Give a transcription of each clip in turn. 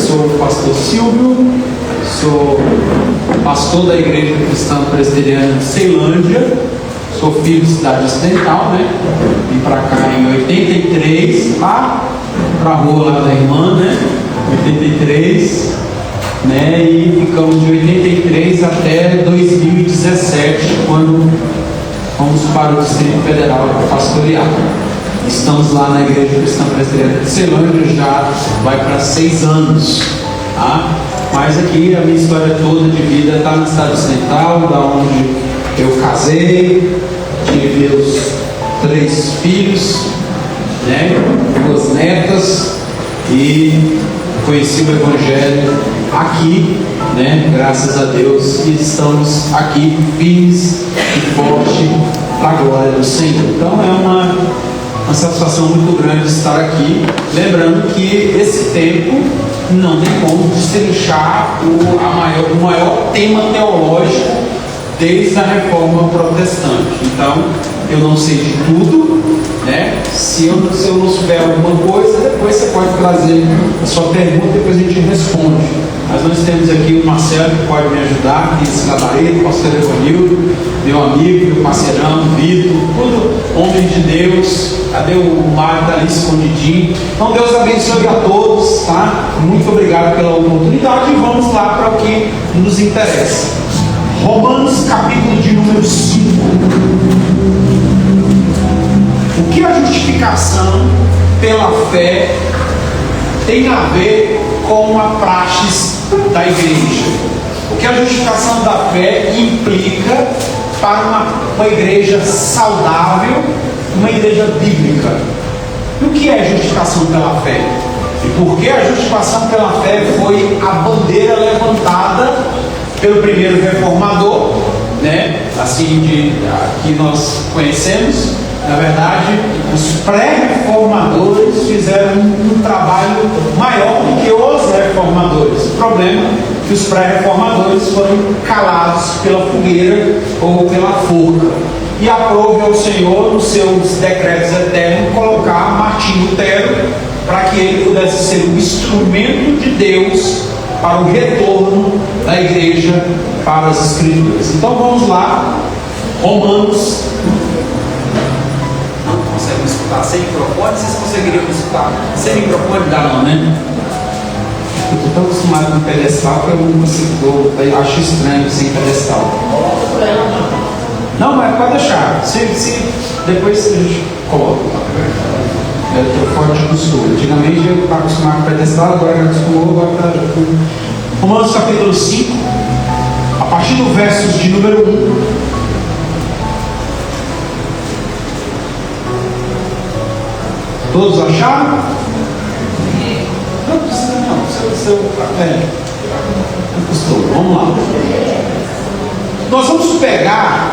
sou o pastor Silvio, sou pastor da Igreja Cristã Presbiteriana de Ceilândia, sou filho de cidade ocidental, né? Vim para cá em 83, lá para a rua lá da irmã, né? 83, né? E ficamos de 83 até 2017, quando fomos para o Distrito Federal para pastorear. Estamos lá na Igreja Cristã Presbiteriana de Ceilândia, já vai para 6 anos, tá? Mas aqui a minha história toda de vida está na cidade ocidental, da onde eu casei, tive meus 3 filhos, né? 2 netas, e conheci o Evangelho aqui, né? Graças a Deus, e estamos aqui firmes e fortes para a glória do Senhor. Então é uma satisfação muito grande estar aqui, lembrando que esse tempo não tem como destrinchar o maior tema teológico desde a Reforma Protestante. Então, eu não sei de tudo, né? Se eu não souber alguma coisa, depois você pode trazer a sua pergunta e depois a gente responde. Mas nós temos aqui o Marcelo que pode me ajudar, esse gabarito, o pastor Evanildo, meu amigo, meu parceirão, Vitor, tudo homem de Deus. Cadê o Mário? Está ali escondidinho. Então Deus abençoe a todos, tá? Muito obrigado pela oportunidade e vamos lá para o que nos interessa. Romanos capítulo de número 5. O que a justificação pela fé tem a ver com a praxis da igreja? O que a justificação da fé implica para uma igreja saudável, uma igreja bíblica? E o que é justificação pela fé? E por que a justificação pela fé foi a bandeira levantada pelo primeiro reformador, né? Assim que nós conhecemos? Na verdade, os pré-reformadores fizeram um trabalho maior do que os reformadores. O problema é que os pré-reformadores foram calados pela fogueira ou pela forca. E aprove ao Senhor, nos seus decretos eternos, colocar Martim Lutero para que ele pudesse ser um instrumento de Deus para o retorno da igreja para as Escrituras. Então vamos lá, Romanos. Não conseguem escutar sem microfone? Vocês conseguiriam escutar sem microfone? Dá não, né? Eu estou tão acostumado com pedestal que eu não consigo, eu acho estranho sem pedestal. Não, mas pode deixar. Se depois a gente coloca. Eu estou fora de costume. Antigamente eu estava acostumado com pedestal, agora já acostumou, agora está. Romanos capítulo 5, a partir do verso de número 1. Todos acharam? Não precisa não, não custou. Vamos lá. Nós vamos pegar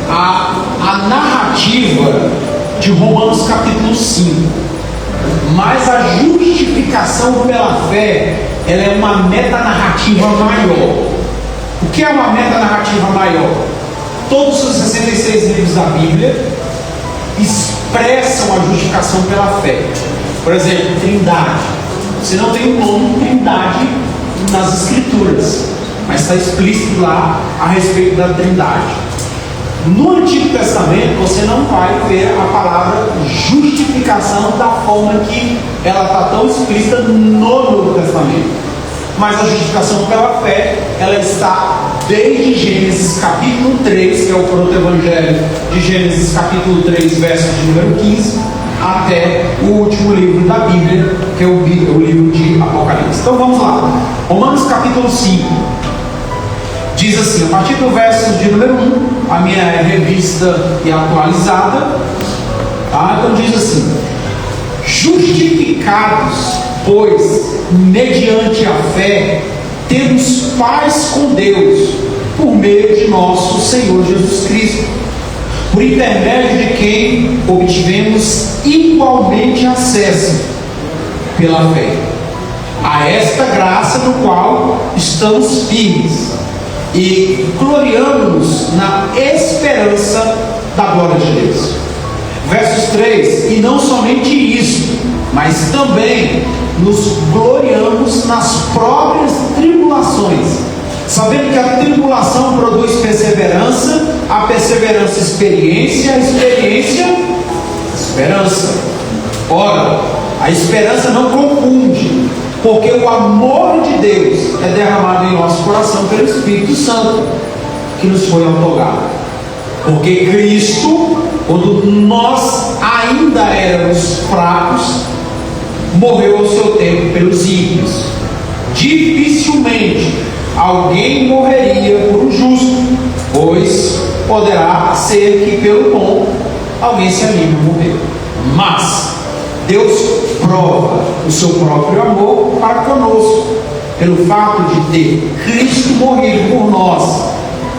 a narrativa de Romanos capítulo 5, mas a justificação pela fé, ela é uma metanarrativa maior. O que é uma metanarrativa maior? Todos os 66 livros da Bíblia expressam a justificação pela fé. Por exemplo, Trindade. Você não tem o nome Trindade nas Escrituras, mas está explícito lá a respeito da Trindade. No Antigo Testamento você não vai ver a palavra justificação da forma que ela está tão explícita no Novo Testamento. Mas a justificação pela fé, ela está desde Gênesis capítulo 3, que é o proto-evangelho de Gênesis capítulo 3, verso de número 15, até o último livro da Bíblia, que é o livro de Apocalipse. Então vamos lá. Romanos capítulo 5. Diz assim, a partir do verso de número 1, a minha revista e atualizada, tá? Então diz assim: justificados, pois, mediante a fé, temos paz com Deus, por meio de nosso Senhor Jesus Cristo, por intermédio de quem obtivemos igualmente acesso, pela fé, a esta graça no qual estamos firmes, e gloriamos-nos na esperança da glória de Deus. Versos 3: e não somente isso, mas também nos gloriamos nas próprias tribulações, sabendo que a tribulação produz perseverança, a perseverança experiência, a experiência esperança. Ora, a esperança não confunde, porque o amor de Deus é derramado em nosso coração pelo Espírito Santo, que nos foi outorgado. Porque Cristo, quando nós ainda éramos fracos, morreu ao seu tempo pelos ímpios. Dificilmente alguém morreria por um justo, pois poderá ser que pelo bom alguém se anime a morrer. Mas Deus prova o seu próprio amor para conosco, pelo fato de ter Cristo morrido por nós,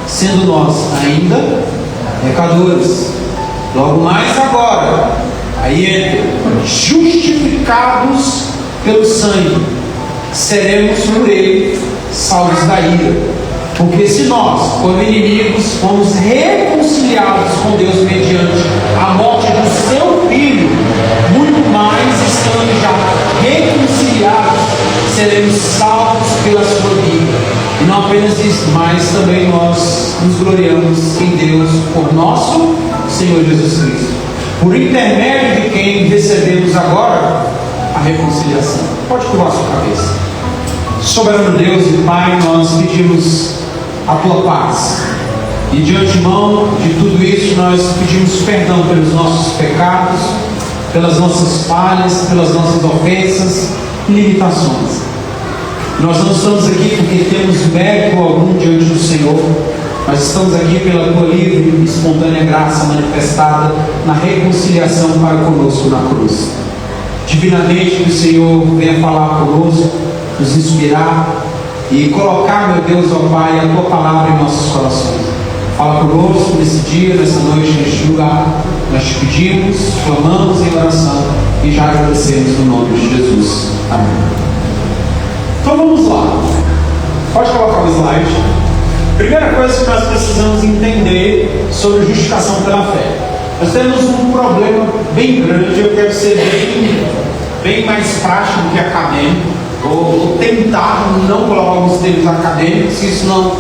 sendo nós ainda pecadores. Logo mais agora, aí entra, justificados pelo sangue, seremos por ele salvos da ira. Porque se nós, como inimigos, fomos reconciliados com Deus mediante a morte do seu Filho, muito mais, estando já reconciliados, seremos salvos pela sua vida. E não apenas isso, mas também nós nos gloriamos em Deus por nosso Senhor Jesus Cristo, por intermédio de quem recebemos agora a reconciliação. Pode curvar sua cabeça. Soberano Deus e Pai, nós pedimos a tua paz, e de antemão de tudo isso nós pedimos perdão pelos nossos pecados, pelas nossas falhas, pelas nossas ofensas e limitações. Nós não estamos aqui porque temos mérito algum diante do Senhor, mas estamos aqui pela tua livre e espontânea graça manifestada na reconciliação para conosco na cruz. Divinamente que o Senhor venha falar conosco, nos inspirar e colocar, meu Deus, ó Pai, a tua palavra em nossos corações. Fala conosco nesse dia, nessa noite, neste lugar. Nós te pedimos, clamamos em oração e já agradecemos no nome de Jesus. Amém. Então vamos lá. Pode colocar o slide. Primeira coisa que nós precisamos entender sobre justificação pela fé. Nós temos um problema bem grande. Eu quero ser bem mais prático do que acadêmico. Vou tentar não colocar alguns termos acadêmicos, se isso não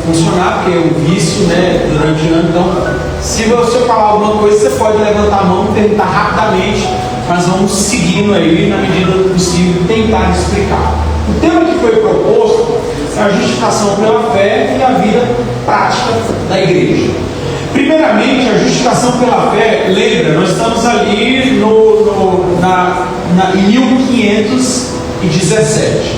funcionar, porque é um vício, né, durante o ano. Então, se você falar alguma coisa, você pode levantar a mão e perguntar rapidamente, mas vamos seguindo aí, na medida do possível, tentar explicar. O tema que foi proposto é a justificação pela fé e a vida prática da igreja. Primeiramente, a justificação pela fé, lembra, nós estamos ali em 1517.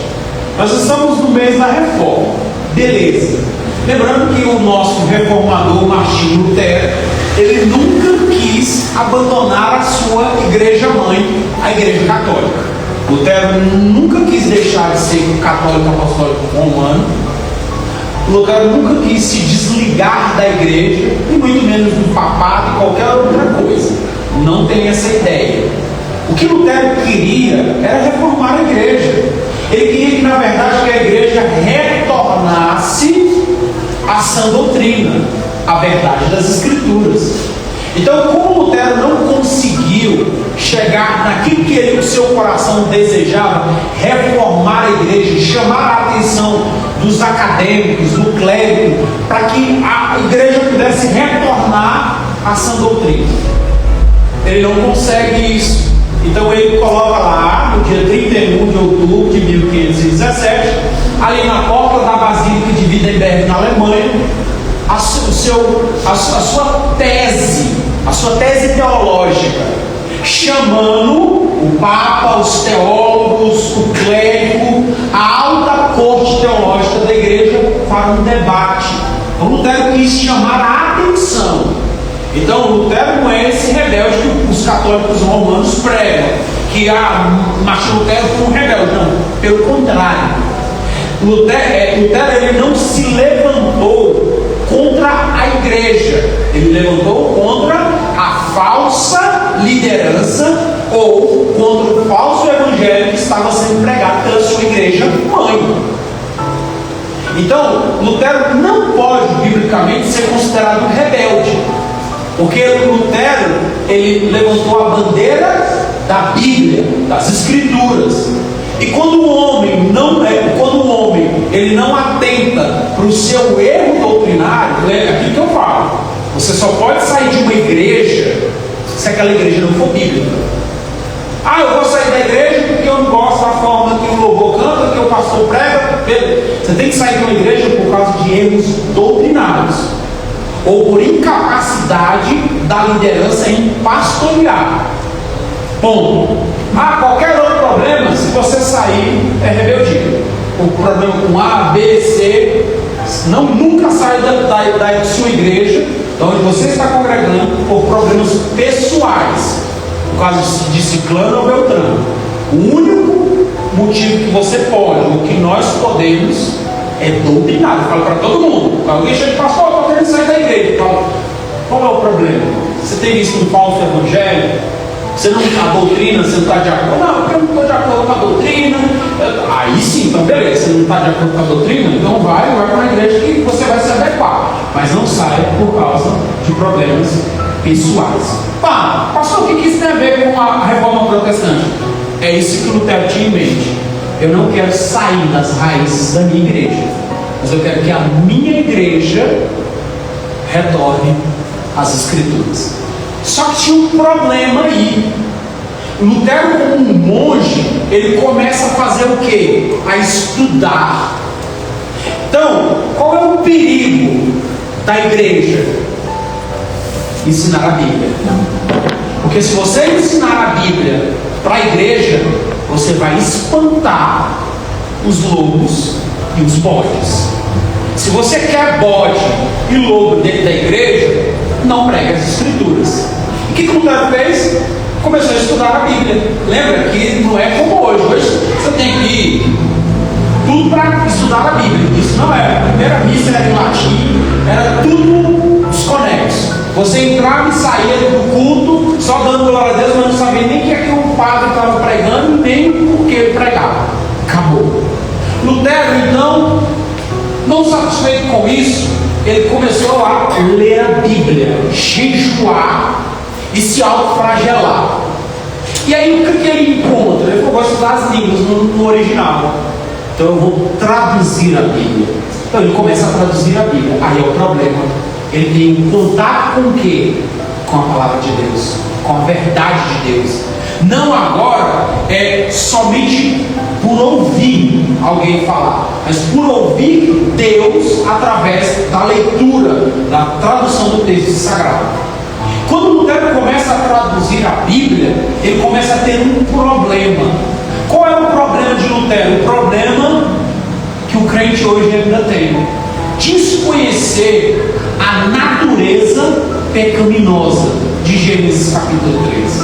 Nós estamos no mês da reforma. Beleza. Lembrando que o nosso reformador Martinho Lutero, ele nunca quis abandonar a sua igreja mãe, a igreja católica. Lutero nunca quis deixar de ser católico apostólico romano. Lutero nunca quis se desligar da igreja, e muito menos do papado e qualquer outra coisa. Não tem essa ideia. O que Lutero queria era reformar a igreja. Ele queria que, na verdade, que a igreja retornasse à sã doutrina, à verdade das Escrituras. Então, como Lutero não conseguiu chegar naquilo que ele, o seu coração desejava, reformar a igreja, chamar a atenção dos acadêmicos, do clérigo, para que a igreja pudesse retornar à sã doutrina. Ele não consegue isso. Então ele coloca lá, no dia 31 de outubro de 1517, ali na porta da Basílica de Wittenberg, na Alemanha, a sua tese teológica, chamando o Papa, os teólogos, o clérigo, a alta corte teológica da igreja para um debate. Então Lutero quis chamar a atenção. Então Lutero não é esse rebelde que os católicos romanos pregam, que Martinho Lutero foi um rebelde. Não, pelo contrário. Lutero ele não se levantou contra a igreja, ele levantou contra a falsa liderança ou contra o falso evangelho que estava sendo pregado pela sua igreja mãe. Então, Lutero não pode, biblicamente, ser considerado rebelde. Porque Lutero, ele levantou a bandeira da Bíblia, das Escrituras. E quando o homem ele não atenta para o seu erro doutrinário, é aquilo que eu falo. Você só pode sair de uma igreja se aquela igreja não for bíblica. Ah, eu vou sair da igreja porque eu não gosto da forma que o louvor canta, que o pastor prega. Você tem que sair de uma igreja por causa de erros doutrinários, ou por incapacidade da liderança em pastorear. Bom, qualquer outro problema, se você sair, é rebeldia. O problema com A, B, C, nunca sai da sua igreja, de onde você está congregando, por problemas pessoais, por causa de ciclano ou beltrano. O único motivo que você pode, ou que nós podemos, é doutrinário. Eu falo para todo mundo. Alguém chega e fala, pastor, eu estou querendo sair da igreja. Eu falo, qual é o problema? Você tem visto um falso evangelho? Você não, a doutrina, você não está de acordo? Não, eu não estou de acordo com a doutrina. Aí sim, então beleza, você não está de acordo com a doutrina, então vai para uma igreja que você vai se adequar. Mas não sai por causa de problemas pessoais. Pastor, o que isso tem a ver com a reforma protestante? É isso que Lutero tinha em mente. Eu não quero sair das raízes da minha igreja, mas eu quero que a minha igreja retorne às Escrituras. Só que tinha um problema aí. Lutero, como um monge, ele começa a fazer o quê? A estudar. Então, qual é o perigo da igreja? Ensinar a Bíblia. Porque se você ensinar a Bíblia para a igreja, você vai espantar os lobos e os bodes. Se você quer bode e lobo dentro da igreja, não pregue as Escrituras. E o que Lutero fez? Começou a estudar a Bíblia. Lembra que não é como hoje. Hoje você tem que ir tudo para estudar a Bíblia. Isso não era. A primeira missa era em latim, era tudo desconexo. Você entrava e saía do culto só dando glória a Deus, mas não sabia nem o que é que o padre estava pregando, nem o que ele pregava. Acabou. Lutero, então, não satisfeito com isso, ele começou a ler a Bíblia, jejuar e se autoflagelar. E aí o que ele encontra? Ele falou, vou estudar as línguas no original. Então eu vou traduzir a Bíblia. Então ele começa a traduzir a Bíblia. Aí é o problema. Ele tem contato com o quê? Com a palavra de Deus, com a verdade de Deus. Não agora somente por ouvir alguém falar, mas por ouvir Deus através da leitura, da tradução do texto sagrado. Quando Lutero começa a traduzir a Bíblia, ele começa a ter um problema. Qual é o problema de Lutero? O problema que o crente hoje ainda tem: desconhecer a natureza pecaminosa de Gênesis capítulo 3.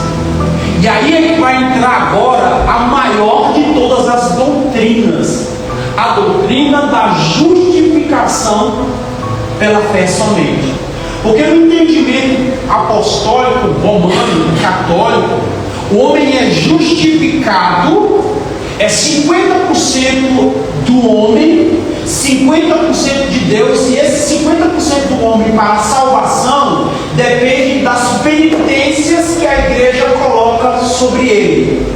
E aí é que vai entrar agora a maior de todas as doutrinas, a doutrina da justificação pela fé somente. Porque no entendimento apostólico, romano, católico, o homem é justificado, é 50% do homem, 50% de Deus, e esse 50% do homem para a salvação depende das penitências que a igreja coloca sobre ele.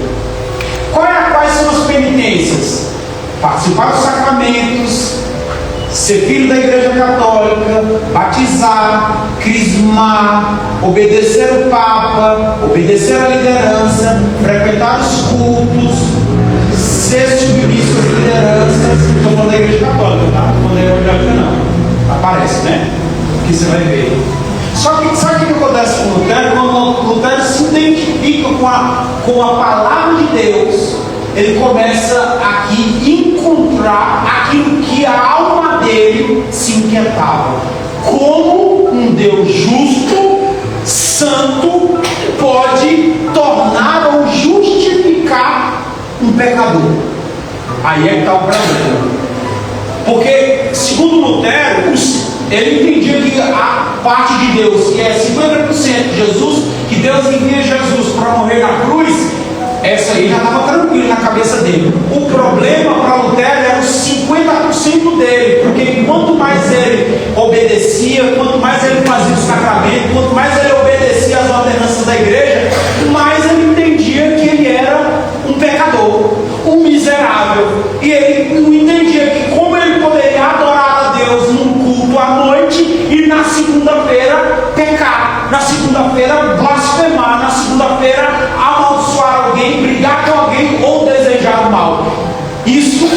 Quais são as penitências? Participar dos sacramentos, ser filho da igreja católica, batizar, crismar, obedecer o Papa, obedecer a liderança, frequentar os cultos, ser submisso às lideranças. Estou falando da igreja católica, tá? Estou falando da evangélica não. Aparece, né? Que você vai ver. Só que sabe o que acontece com Lutero? Quando Lutero se identifica com a palavra de Deus, ele começa aqui encontrar aquilo que a alma dele se inquietava. Como um Deus justo, santo, pode tornar ou justificar um pecador? Aí é que está o problema. Porque, segundo Lutero, ele entendia que a parte de Deus, que é 50% de Jesus, que Deus envia Jesus para morrer na cruz, essa aí já estava tranquila na cabeça dele. O problema para Lutero era os 50% dele, porque quanto mais ele obedecia, quanto mais ele fazia o sacramento, quanto mais ele na segunda-feira blasfemar, na segunda-feira amaldiçoar alguém, brigar com alguém ou desejar o mal. Isso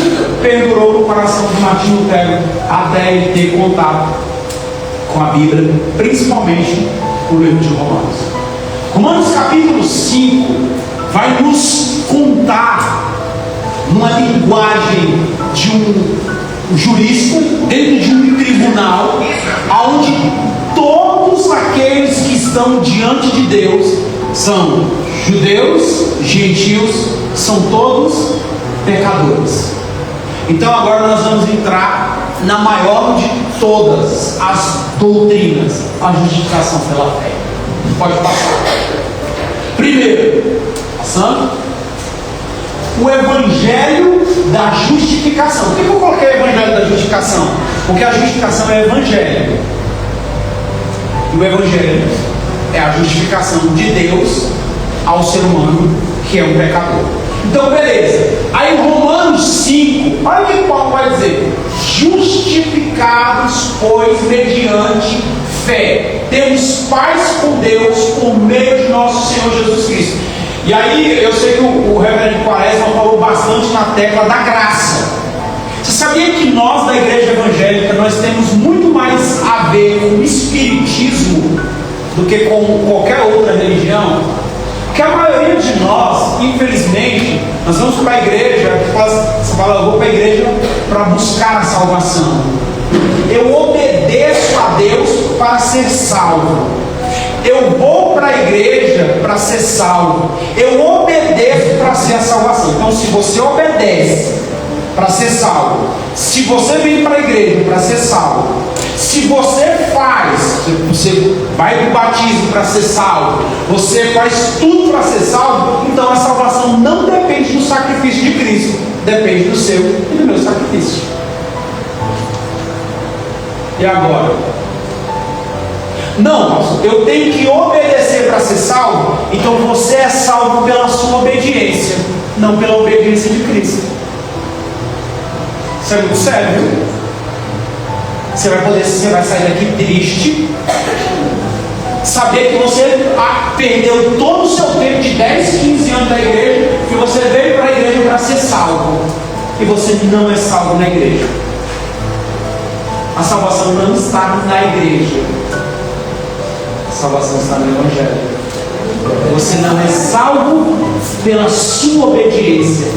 perdurou no coração de Martim Lutero até ele ter contato com a Bíblia, principalmente o livro de Romanos. Romanos capítulo 5 vai nos contar numa linguagem de um jurista dentro de um tribunal, onde todos aqueles que estão diante de Deus são judeus, gentios, são todos pecadores. Então agora nós vamos entrar na maior de todas as doutrinas, a justificação pela fé. Pode passar. Primeiro, passando, o evangelho da justificação. Por que eu coloquei o evangelho da justificação? Porque a justificação é evangelho. E o evangelho é a justificação de Deus ao ser humano que é um pecador. Então, beleza. Aí Romanos 5, olha o que Paulo vai dizer: justificados, pois, mediante fé, temos paz com Deus por meio de nosso Senhor Jesus Cristo. E aí, eu sei que o reverendo Quaresma falou bastante na tecla da graça. Você sabia que nós da igreja evangélica, nós temos muito mais a ver com o espiritismo do que com qualquer outra religião? Porque a maioria de nós, infelizmente, nós vamos para a igreja, você fala, eu vou para a igreja para buscar a salvação. Eu obedeço a Deus para ser salvo. Eu vou para a igreja para ser salvo. Eu obedeço para ser a salvação. Então, se você obedece para ser salvo, se você vem para a igreja para ser salvo, se você você vai para o batismo para ser salvo, você faz tudo para ser salvo, então a salvação não depende do sacrifício de Cristo, depende do seu e do meu sacrifício. E agora? Não, eu tenho que obedecer para ser salvo. Então você é salvo pela sua obediência, não pela obediência de Cristo. Isso é muito sério, viu? Você vai sair daqui triste, saber que você perdeu todo o seu tempo de 10, 15 anos da igreja, que você veio para a igreja para ser salvo, e você não é salvo na igreja. A salvação não está na igreja, a salvação está no Evangelho. Você não é salvo pela sua obediência.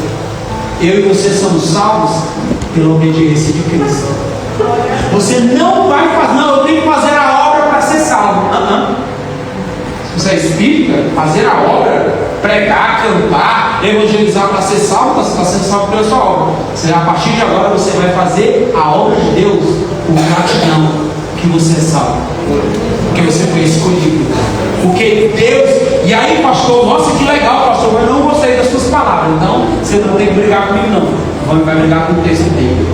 Eu e você somos salvos pela obediência de Cristo. Você não vai fazer, não, eu tenho que fazer a obra para ser salvo. Se você é espírita, fazer a obra, pregar, cantar, evangelizar para ser salvo, você está sendo salvo pela sua obra. A partir de agora você vai fazer a obra de Deus por gratidão que você é salvo, porque você foi escolhido, porque Deus. E aí, pastor, nossa, que legal, pastor, mas não gostei das suas palavras. Então você não tem que brigar comigo, não. Vai brigar com o texto dele.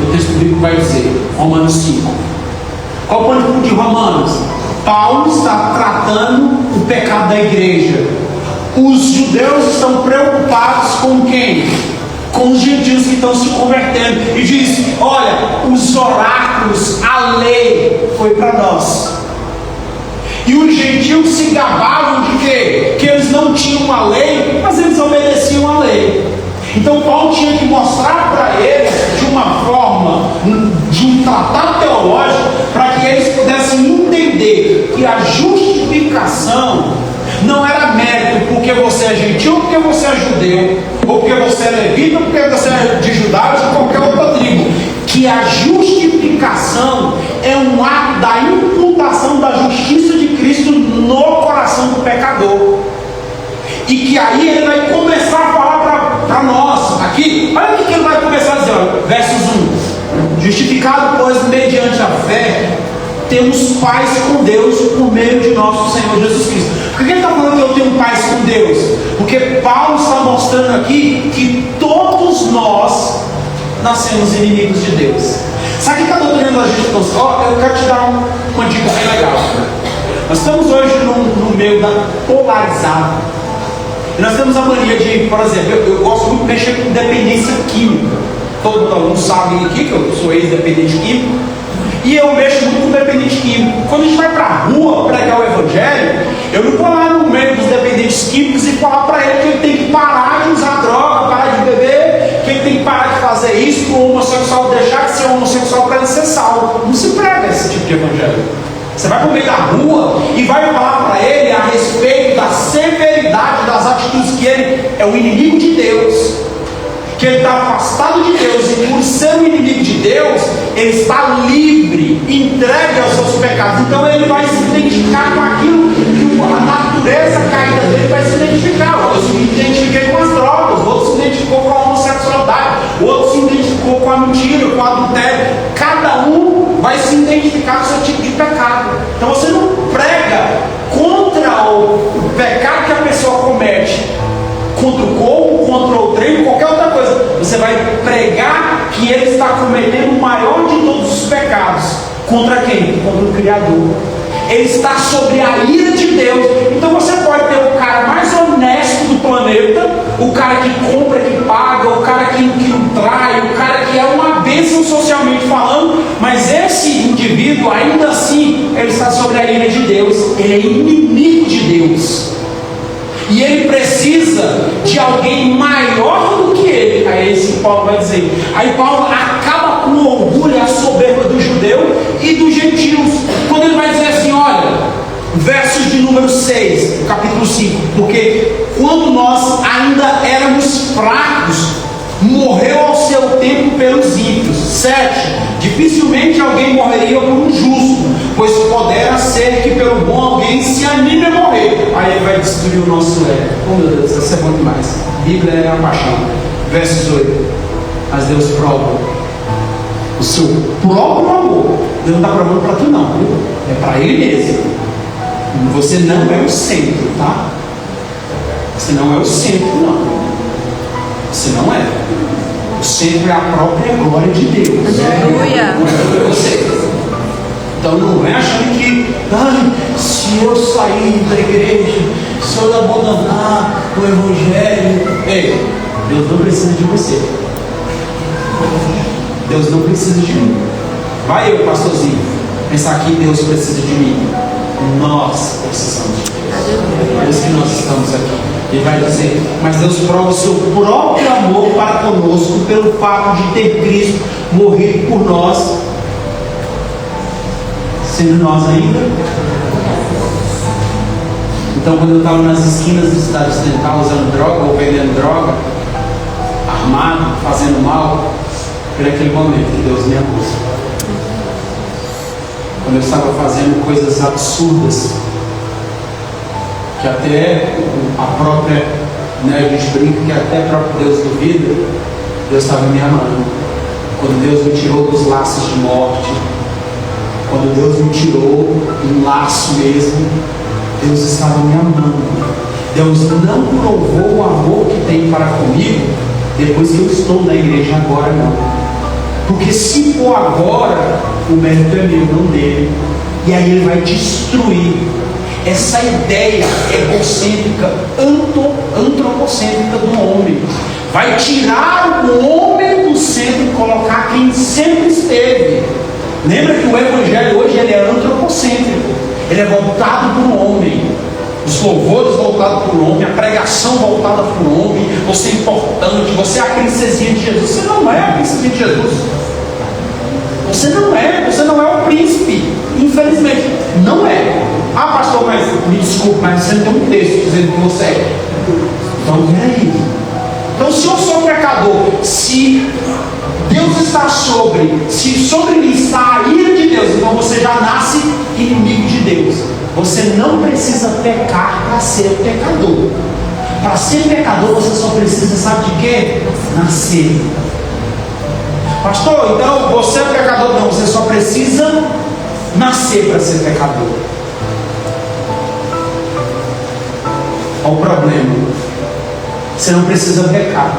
O texto bíblico vai dizer, Romanos 5. Qual o ponto de Romanos? Paulo está tratando o pecado da igreja. Os judeus estão preocupados com quem? Com os gentios que estão se convertendo. E diz, olha, os oráculos, a lei foi para nós. E os gentios se gabavam de quê? Que eles não tinham a lei, mas eles obedeciam a lei. Então Paulo tinha que mostrar para eles de uma forma, de um tratado teológico, para que eles pudessem entender que a justificação não era mérito porque você é gentil, porque você é judeu, ou porque você é levita, ou porque você é de Judá, ou de qualquer outra tribo. Que a justificação é um ato da imputação da justiça de Cristo no coração do pecador. E que aí ele vai começar a falar para nós, aqui, olha o que ele vai começar a dizer, olha, versos 1. Justificado, pois, mediante a fé, temos paz com Deus por meio de nosso Senhor Jesus Cristo. Por que ele está falando que eu tenho paz com Deus? Porque Paulo está mostrando aqui que todos nós nascemos inimigos de Deus. Sabe o que a doutrina da justificação? Eu quero te dar uma dica bem legal. Nós estamos hoje no meio da polarizada. E nós temos a mania de, por exemplo, eu gosto muito de mexer com dependência química. Todo mundo sabe aqui que eu sou ex-dependente químico. E eu mexo muito com dependente químico. Quando a gente vai para a rua pregar o evangelho, eu não vou lá no meio dos dependentes químicos e falar para ele que ele tem que parar de usar droga, parar de beber, que ele tem que parar de fazer isso, para o homossexual deixar de ser homossexual para ele ser salvo. Não se prega esse tipo de evangelho. Você vai para o meio da rua e vai falar para ele a respeito da severidade das atitudes, que ele é o inimigo de Deus, que ele está afastado de Deus, e por ser o inimigo de Deus, ele está livre, entregue aos seus pecados. Então ele vai se identificar com aquilo que a natureza caída dele vai se identificar. Eu se identifiquei com as drogas, o outro se identificou com a homossexualidade, o outro se identificou com a mentira, com o adultério. Cada um vai se identificar com o seu tipo de pecado. Então você não prega contra o pecado que a pessoa comete, contra o corpo, contra o treino, qualquer outra coisa. Você vai pregar que ele está cometendo o maior de todos os pecados. Contra quem? Contra o Criador. Ele está sobre a ira de Deus. Então você pode ter o cara mais honesto do planeta, o cara que compra, que paga, o cara que não trai, o cara que é uma bênção socialmente falando, mas esse indivíduo, ainda assim, ele está sobre a ira de Deus. Ele é inimigo de Deus. E ele precisa de alguém maior do que ele. Aí esse Paulo vai dizer. Aí Paulo acaba com o orgulho e a soberba do judeu e dos gentios. Quando ele vai dizer assim, olha, versos de número 6, capítulo 5. Porque quando nós ainda éramos fracos, morreu ao seu tempo pelos ímpios. 7. Dificilmente alguém morreria por um justo, pois poderá ser que pelo bom alguém se anime a morrer. Aí ele vai destruir o nosso ego. Oh meu Deus, isso é bom demais. Bíblia é a paixão. Versos 8. Mas Deus prova o seu próprio amor. Deus não está provando para tu não, viu? É para Ele mesmo. Você não é o centro, tá? Você não é o centro, não. Você não é. O centro é a própria glória de Deus. Aleluia. Não é você. Então não é achando que, se eu sair da igreja, se eu abandonar o evangelho, ei, Deus não precisa de você. Deus não precisa de mim. Vai eu, pastorzinho, pensar que Deus precisa de mim. Nós precisamos de Deus. Por isso que nós estamos aqui. Ele vai dizer, mas Deus prova o seu próprio amor para conosco pelo fato de ter Cristo morrido por nós, sendo nós ainda. Então quando eu estava nas esquinas da cidade ocidental usando droga ou vendendo droga, armado, fazendo mal, foi naquele momento que Deus me amou. Quando eu estava fazendo coisas absurdas, que até a própria, a gente brinca que até o próprio Deus duvida, Deus estava me amando. Quando Deus me tirou dos laços de morte, quando Deus me tirou um laço mesmo, Deus estava me amando. Deus não provou o amor que tem para comigo depois que eu estou na igreja agora, não. Porque se for agora, o mérito é meu, não dele. E aí ele vai destruir essa ideia egocêntrica, antropocêntrica do homem. Vai tirar o homem do centro e colocar quem sempre esteve. Lembra que o evangelho hoje ele é antropocêntrico. Ele é voltado para o homem. Os louvores voltados para o homem, a pregação voltada para o homem. Você é importante, você é a princesinha de Jesus. Você não é a princesinha de Jesus. Você não é o príncipe. Infelizmente, não é. Ah, pastor, mas me desculpe, mas você não tem um texto dizendo que você é. Então, peraí. Então, se eu sou pecador, se Deus está se sobre mim está a ira de Deus, então você já nasce inimigo de Deus. Você não precisa pecar para ser pecador. Para ser pecador, você só precisa, sabe de quê? Nascer. Pastor, então você é pecador? Não, você só precisa nascer para ser pecador. Qual o problema? Você não precisa pecar.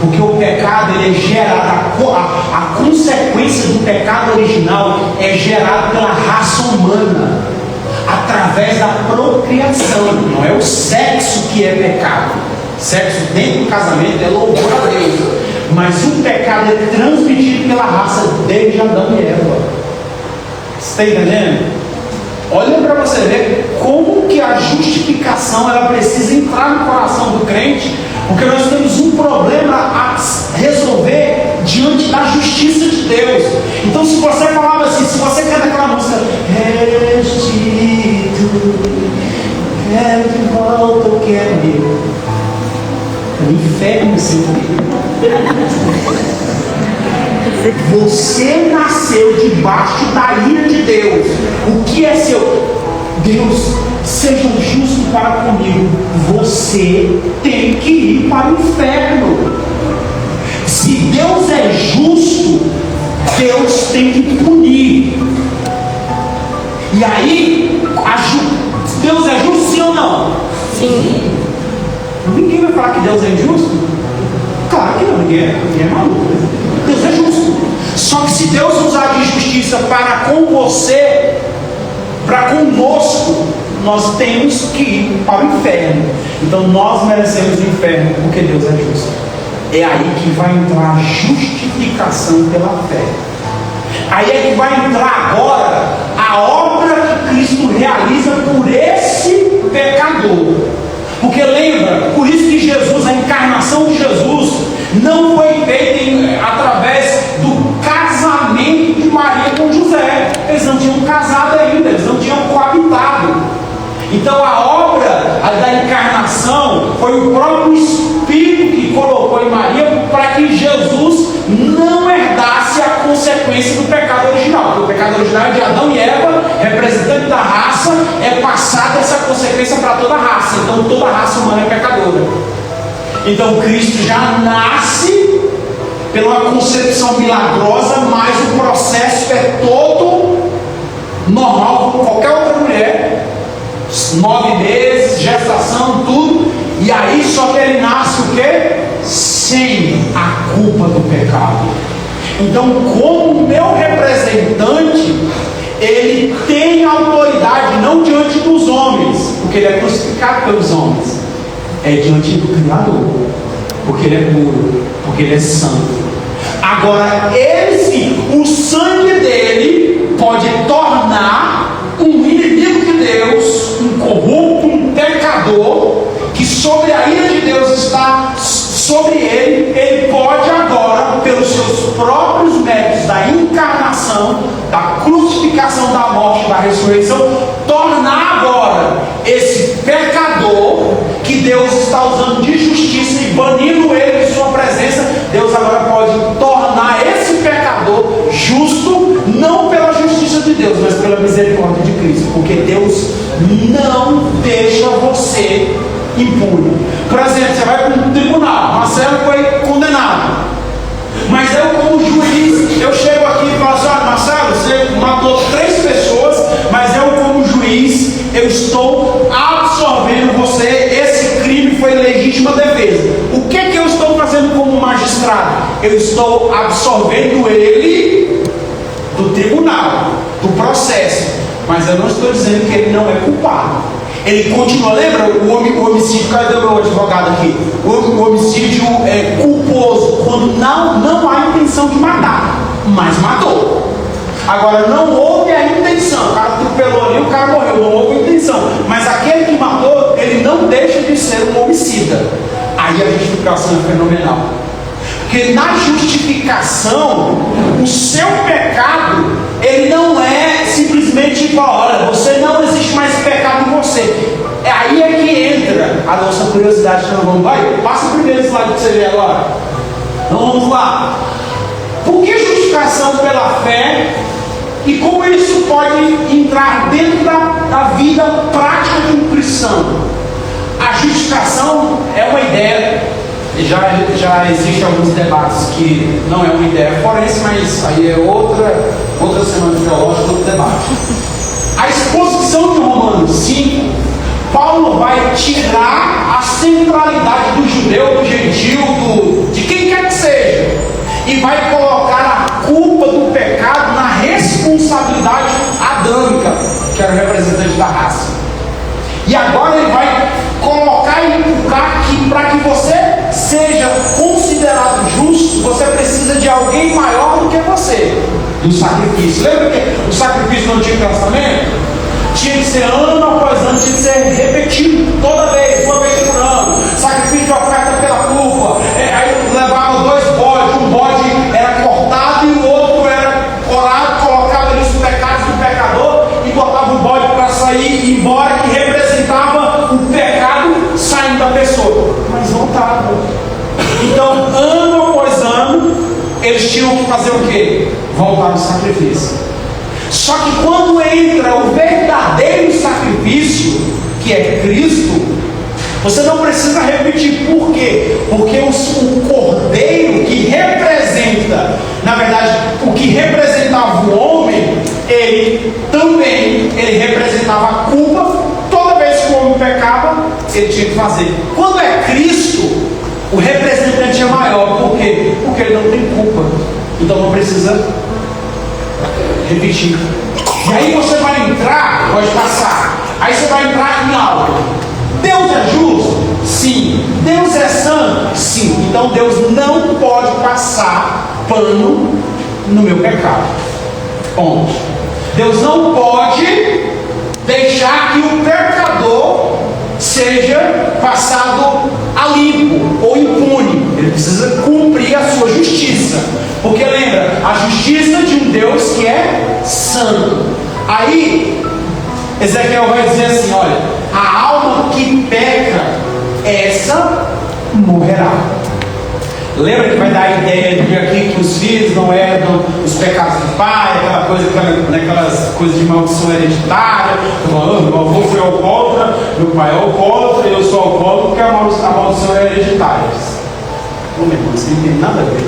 Porque o pecado ele é gerado, a consequência do pecado original é gerado pela raça humana, através da procriação. Não é o sexo que é pecado. Sexo dentro do casamento é louvor a Deus. Mas o pecado é transmitido pela raça desde Adão e Eva. Você está entendendo? Olha para você ver como que a justificação ela precisa entrar no coração do crente, porque nós temos um problema a resolver diante da justiça de Deus. Então, se você falava assim, se você canta aquela música, restitui, quero de volta o que é meu, o inferno se Você nasceu debaixo da ira de Deus. O que é seu? Deus, seja justo para comigo. Você tem que ir para o inferno. Se Deus é justo, Deus tem que punir. E aí, Deus é justo, sim ou não? Sim. Ninguém vai falar que Deus é injusto? Claro que não, ninguém é maluco. Deus é justo. Só que se Deus usar de justiça para com você, para conosco, nós temos que ir para o inferno. Então nós merecemos o inferno porque Deus é justo. É aí que vai entrar a justificação pela fé. Aí é que vai entrar agora a obra que Cristo realiza por esse pecador. Porque lembra, por isso que Jesus, a encarnação de Jesus, não foi feita através do casamento de Maria com José. Eles não tinham casado ainda, eles não tinham coabitado. Então a obra da encarnação foi o próprio Espírito que colocou em Maria para que Jesus não herdasse a consequência do pecado original. Porque o pecado original é de Adão e Eva, representante da raça, é passada essa consequência para toda a raça. Então toda a raça humana é pecadora. Então Cristo já nasce pela concepção milagrosa, mas o processo é todo normal como qualquer outra mulher. 9 meses, gestação, tudo. E aí só que ele nasce o quê? Sem a culpa do pecado. Então, como meu representante, ele tem autoridade não diante dos homens, porque ele é crucificado pelos homens, é diante do Criador, porque ele é puro, porque ele é santo. Agora, o sangue dele pode tornar um inimigo de Deus, um corrupto, um pecador, que sobre a ira de Deus está sobre ele pode agora, pelos seus próprios méritos da encarnação, da crucificação, da morte, da ressurreição, tornar agora esse pecador que Deus está usando de justiça e banindo ele de sua presença. Deus agora pode tornar esse pecador justo, não pela justiça de Deus, mas pela misericórdia de Cristo, porque Deus não deixa você impune. Por exemplo, você vai para um tribunal, Marcelo foi condenado, mas eu como juiz, eu chego aqui e falo assim: olha, Marcelo, você matou 3 pessoas, mas eu como juiz, eu estou absorvendo você, esse crime foi legítima defesa. O que eu estou fazendo como magistrado? Eu estou absorvendo ele do tribunal, do processo, mas eu não estou dizendo que ele não é culpado. Ele continua, lembra o homicídio? Cadê o meu advogado aqui? O homicídio é culposo quando não há intenção de matar, mas matou. Agora, não houve a intenção, o cara atropelou ali, o cara morreu, não houve a intenção, mas aquele que matou, ele não deixa de ser um homicida. Aí a justificação é fenomenal, porque na justificação, o seu pecado, ele não é simplesmente tipo: olha, você não existe mais pecado em você. Aí é que entra a nossa curiosidade. Então vamos, passa o primeiro slide para você ver agora. Então vamos lá. Por que justificação pela fé? E como isso pode entrar dentro da vida prática de um cristão? A justificação é uma ideia. Já existem alguns debates que não é uma ideia forense, mas aí é outra semana teológica, outro debate. A exposição de Romanos 5, Paulo vai tirar a centralidade do judeu, do gentil, de quem quer que seja, e vai colocar a culpa do pecado na responsabilidade adâmica, que era o representante da raça. E agora ele vai colocar e imputar que para que você seja considerado justo, você precisa de alguém maior do que você. do sacrifício. Lembra que o sacrifício no Antigo Testamento tinha que ser ano após ano, tinha que ser repetido toda vez, uma vez por ano. Sacrifício de oferta pela culpa. Aí levava 2 bodes, um bode era cortado e o outro era corado, colocava ali os pecados do pecador e botava o bode para sair e ir embora, que representava o pecado saindo da pessoa, mas voltava. Então, ano após ano, eles tinham que fazer o quê? Voltar no sacrifício. Só que quando entra o verdadeiro sacrifício, que é Cristo, você não precisa repetir. Por quê? Porque o cordeiro que representa, na verdade, o que representava o homem, ele representava a culpa. Toda vez que o homem pecava, ele tinha que fazer. Quando é Cristo, o representante é maior. Por quê? Porque ele não tem culpa. Então não precisa repetir. E aí você vai entrar, pode passar. Aí você vai entrar em algo. Deus é justo? Sim. Deus é santo? Sim. Então Deus não pode passar pano no meu pecado. Ponto. Deus não pode deixar que o pecador seja passado a limpo ou impune. Ele precisa cumprir a sua justiça. Porque lembra, a justiça de um Deus que é santo. Aí Ezequiel vai dizer assim: olha, a alma que peca, essa morrerá. Lembra que vai dar a ideia de aqui que os filhos não herdam os pecados do pai, aquela coisa, aquelas coisas de maldição hereditária. Meu avô foi alcoólatra, meu pai é alcoólatra, eu sou alcoólatra porque a maldição é hereditária. Ô meu irmão, isso não tem nada a ver.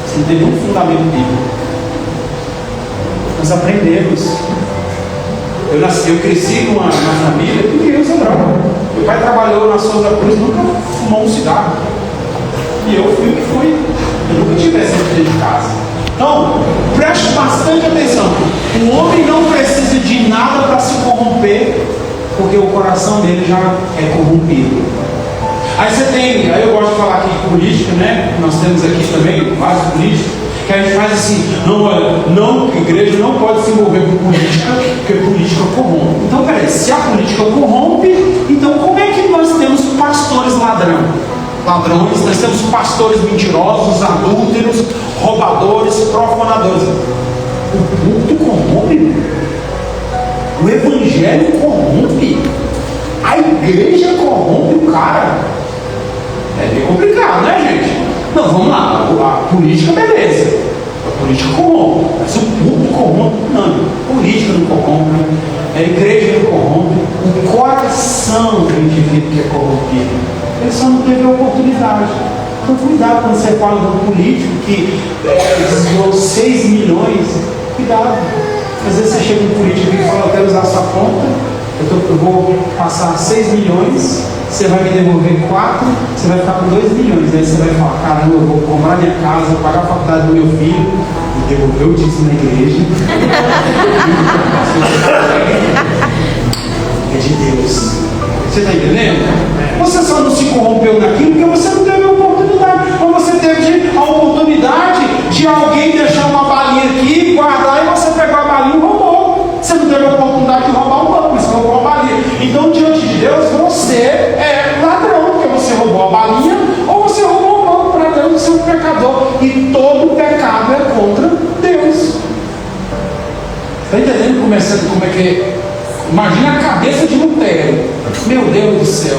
Isso não tem nenhum fundamento bíblico. Nós aprendemos. Eu cresci numa família que ninguém usa droga. Meu pai trabalhou na Souza Cruz, nunca fumou um cigarro. E eu fui o que fui. Eu nunca tive exemplo dentro de casa. Então, preste bastante atenção. O homem não precisa de nada para se corromper, porque o coração dele já é corrompido. Aí você tem, aí eu gosto de falar aqui de política, né? Nós temos aqui também vários políticos, que a gente faz assim: não, olha, não, a igreja não pode se envolver com política, porque política corrompe. Então, peraí, se a política corrompe, então como é que nós temos pastores ladrões, nós temos pastores mentirosos, adúlteros, roubadores, profanadores? O culto corrompe, o evangelho corrompe, a igreja corrompe o cara. É bem complicado, né, gente? Não, vamos lá, a política, beleza, a política corrompe, mas o culto corrompe? Não, a política não corrompe, a igreja não corrompe, o coração do indivíduo que é corrompido, ele só não teve a oportunidade. Então cuidado quando você fala de um político que desviou 6 milhões, cuidado. Às vezes você chega um político e fala: eu quero usar a sua conta, eu vou passar 6 milhões, você vai me devolver 4, você vai ficar com 2 milhões. Aí você vai falar: caramba, eu vou comprar minha casa, pagar a faculdade do meu filho e devolver o dízimo na igreja. É de Deus. Você está entendendo? Você só não se corrompeu naquilo porque você não teve a oportunidade. Ou você teve a oportunidade de alguém deixar uma balinha aqui, guardar, e você pegou a balinha e roubou. Você não teve a oportunidade de roubar o banco, mas você roubou a balinha. Então, diante de Deus, você é ladrão, porque você roubou a balinha, ou você roubou o banco para Deus, você é um pecador. E todo pecado é contra Deus. Está entendendo como é que é? Imagina a cabeça de Lutero. Meu Deus do céu,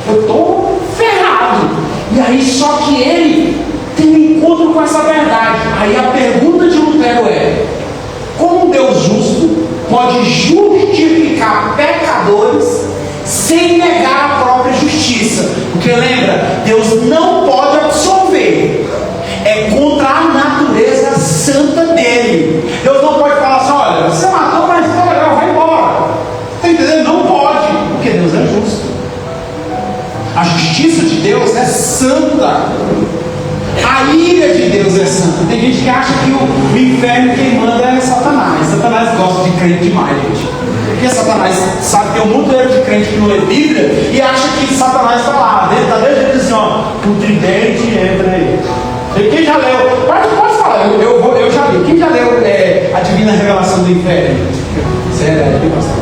eu estou ferrado. E aí só que ele tem um encontro com essa verdade. Aí a pergunta de Lutero é: como um Deus justo pode justificar pecadores sem negar a própria justiça? Porque lembra, Deus não pode absolver. É contra a natureza santa dele. Deus não pode falar assim: olha, você matou, mas tá legal, vai embora. Está entendendo? Não pode, porque Deus é justo. A justiça de Deus é santa. A ira de Deus é santa. Tem gente que acha que o inferno quem manda é Satanás. Satanás gosta de crente demais, gente. Porque Satanás sabe que tem um monte de crente que não lê Bíblia e acha que Satanás está lá. Está desde assim, ó, o tridente entra aí. Quem já leu? Pode falar, eu já li. Quem já leu a divina revelação do inferno? Sério, pastor?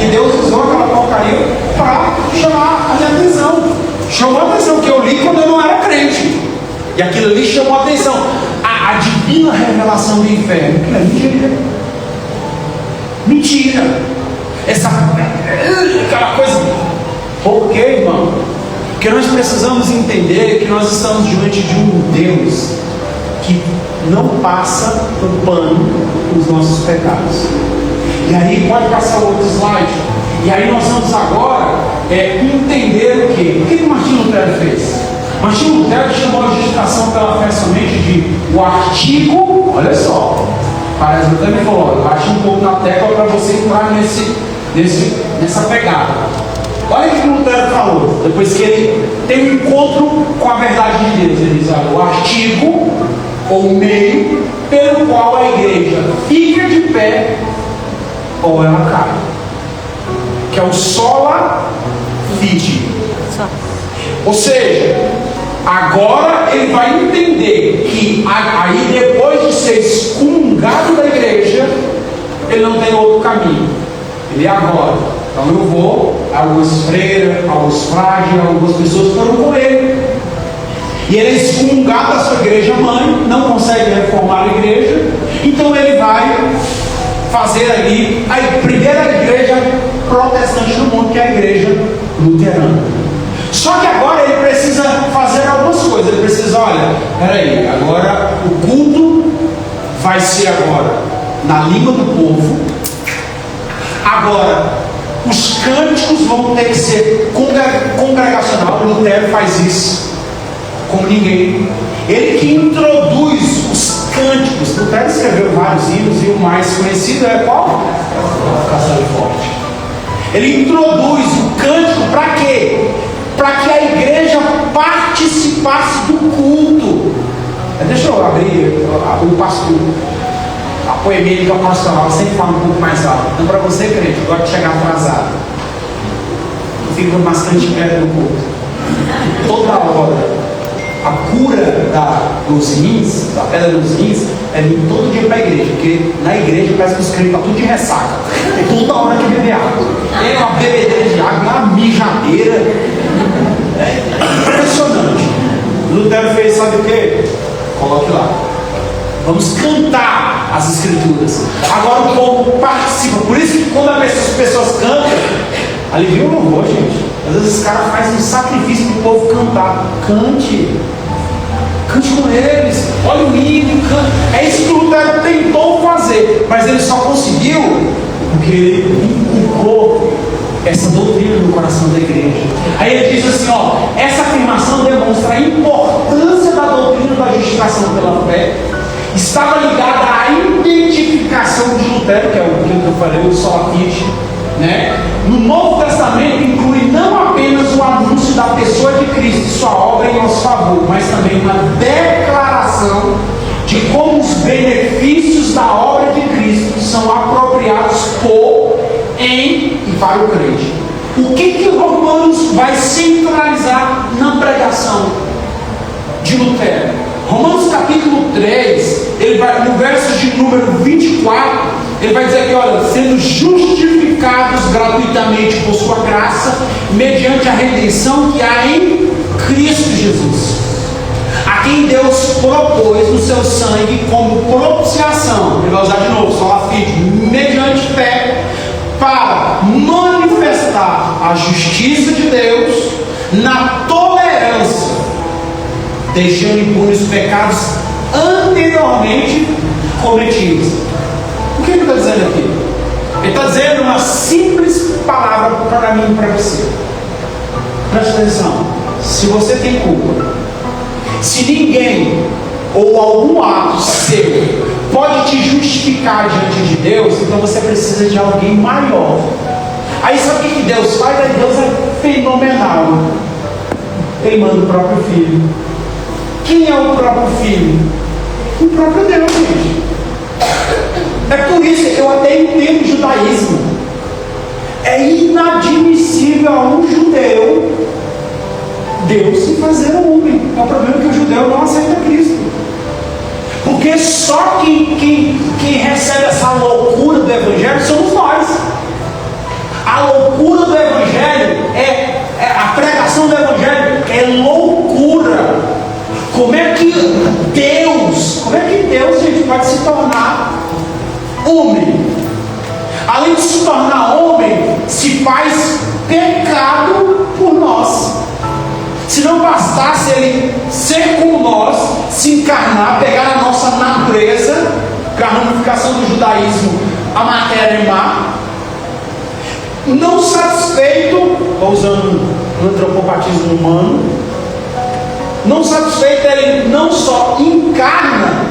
E Deus usou aquela porcaria para chamar a minha atenção. Chamou a atenção, que eu li quando eu não era crente. E aquilo ali chamou a atenção. A divina revelação do inferno. Aquilo é mentira. Mentira. Aquela coisa. Por quê, irmão? Porque nós precisamos entender que nós estamos diante de um Deus que não passa o pano os nossos pecados. E aí, pode passar outro slide. E aí nós vamos agora entender o quê? O que Martinho Lutero fez? Martinho Lutero chamou a justificação pela fé somente de o artigo, olha só, parece que ele falou, bati um pouco na tecla para você entrar nessa pegada. Olha o que Lutero falou, depois que ele tem um encontro com a verdade de Deus. Ele diz, olha, o artigo ou meio pelo qual a igreja fica de pé ou ela cai, que é o sola fide. Ou seja, agora ele vai entender que aí depois de ser excomungado da igreja, ele não tem outro caminho. Ele é agora. Então eu vou, algumas freiras, alguns frades, algumas pessoas foram com ele. E ele é excomungado da sua igreja mãe, não consegue reformar a igreja, então ele vai fazer ali a primeira igreja protestante do mundo, que é a igreja luterana. Só que agora ele precisa fazer algumas coisas. Ele precisa, olha, peraí, agora o culto vai ser agora na língua do povo. Agora, os cânticos vão ter que ser congregacional. O Lutero faz isso como ninguém. Ele que introduz os cânticos. Lutero escreveu vários hinos e o mais conhecido é qual? Castelo Forte. Ele introduz o cântico para quê? Para que a igreja participasse do culto. Deixa eu abrir o pastor. A poemênica pastoral sempre fala um pouco mais alto. Então, para você, crente, gosta de chegar atrasado, eu fico bastante perto do culto. Toda hora. A cura dos rins, da pedra dos rins, é vir todo dia para a igreja, porque na igreja parece que os crentes estão tudo de ressaca. Toda hora que beber água. É uma bebedeira de água, uma mijadeira. É impressionante. Lutero fez, sabe o que? Coloque lá. Vamos cantar as escrituras. Agora o povo participa. Por isso que quando as pessoas cantam, alivia o louvor, gente. Às vezes os caras fazem um sacrifício para o povo cantar. Cante com eles. Olha o hino, cante. É isso que o Lutero tentou fazer, mas ele só conseguiu porque ele inculcou essa doutrina no coração da igreja. Aí ele diz assim, ó, essa afirmação demonstra a importância da doutrina da justificação pela fé. Estava ligada à identificação de Lutero, que é o que eu falei, o sola fide, né? No Novo Testamento inclui não apenas o anúncio da pessoa de Cristo e sua obra em nosso favor, mas também uma declaração de como os benefícios da obra de Cristo são apropriados por, em e para o crente. O que Romanos vai centralizar na pregação de Lutero? Romanos capítulo 3, ele vai, no verso de número 24, ele vai dizer que, olha, sendo justificados gratuitamente por sua graça, mediante a redenção que há em Cristo Jesus, a quem Deus propôs no seu sangue como propiciação, ele vai usar de novo, sola fide, mediante fé, para manifestar a justiça de Deus na tolerância, deixando impunes os pecados anteriormente cometidos. O que ele está dizendo aqui? Ele está dizendo uma simples palavra para mim e para você. Preste atenção. Se você tem culpa, se ninguém ou algum ato seu pode te justificar diante de Deus, então você precisa de alguém maior. Aí sabe o que Deus faz? Aí Deus é fenomenal. Ele manda o próprio Filho. Quem é o próprio Filho? O próprio Deus, gente. É por isso que eu até entendo o judaísmo. É inadmissível a um judeu Deus se fazer homem. É o problema que o judeu não aceita Cristo. Porque só quem recebe essa loucura do Evangelho somos nós. A loucura do Evangelho a pregação do Evangelho é loucura. Como é que Deus, gente, pode se tornar homem? Além de se tornar homem, se faz pecado por nós. Se não bastasse ele ser como nós, se encarnar, pegar a nossa natureza, que é a ramificação do judaísmo, a matéria má, não satisfeito, usando o antropopatismo humano, não satisfeito, ele não só encarna,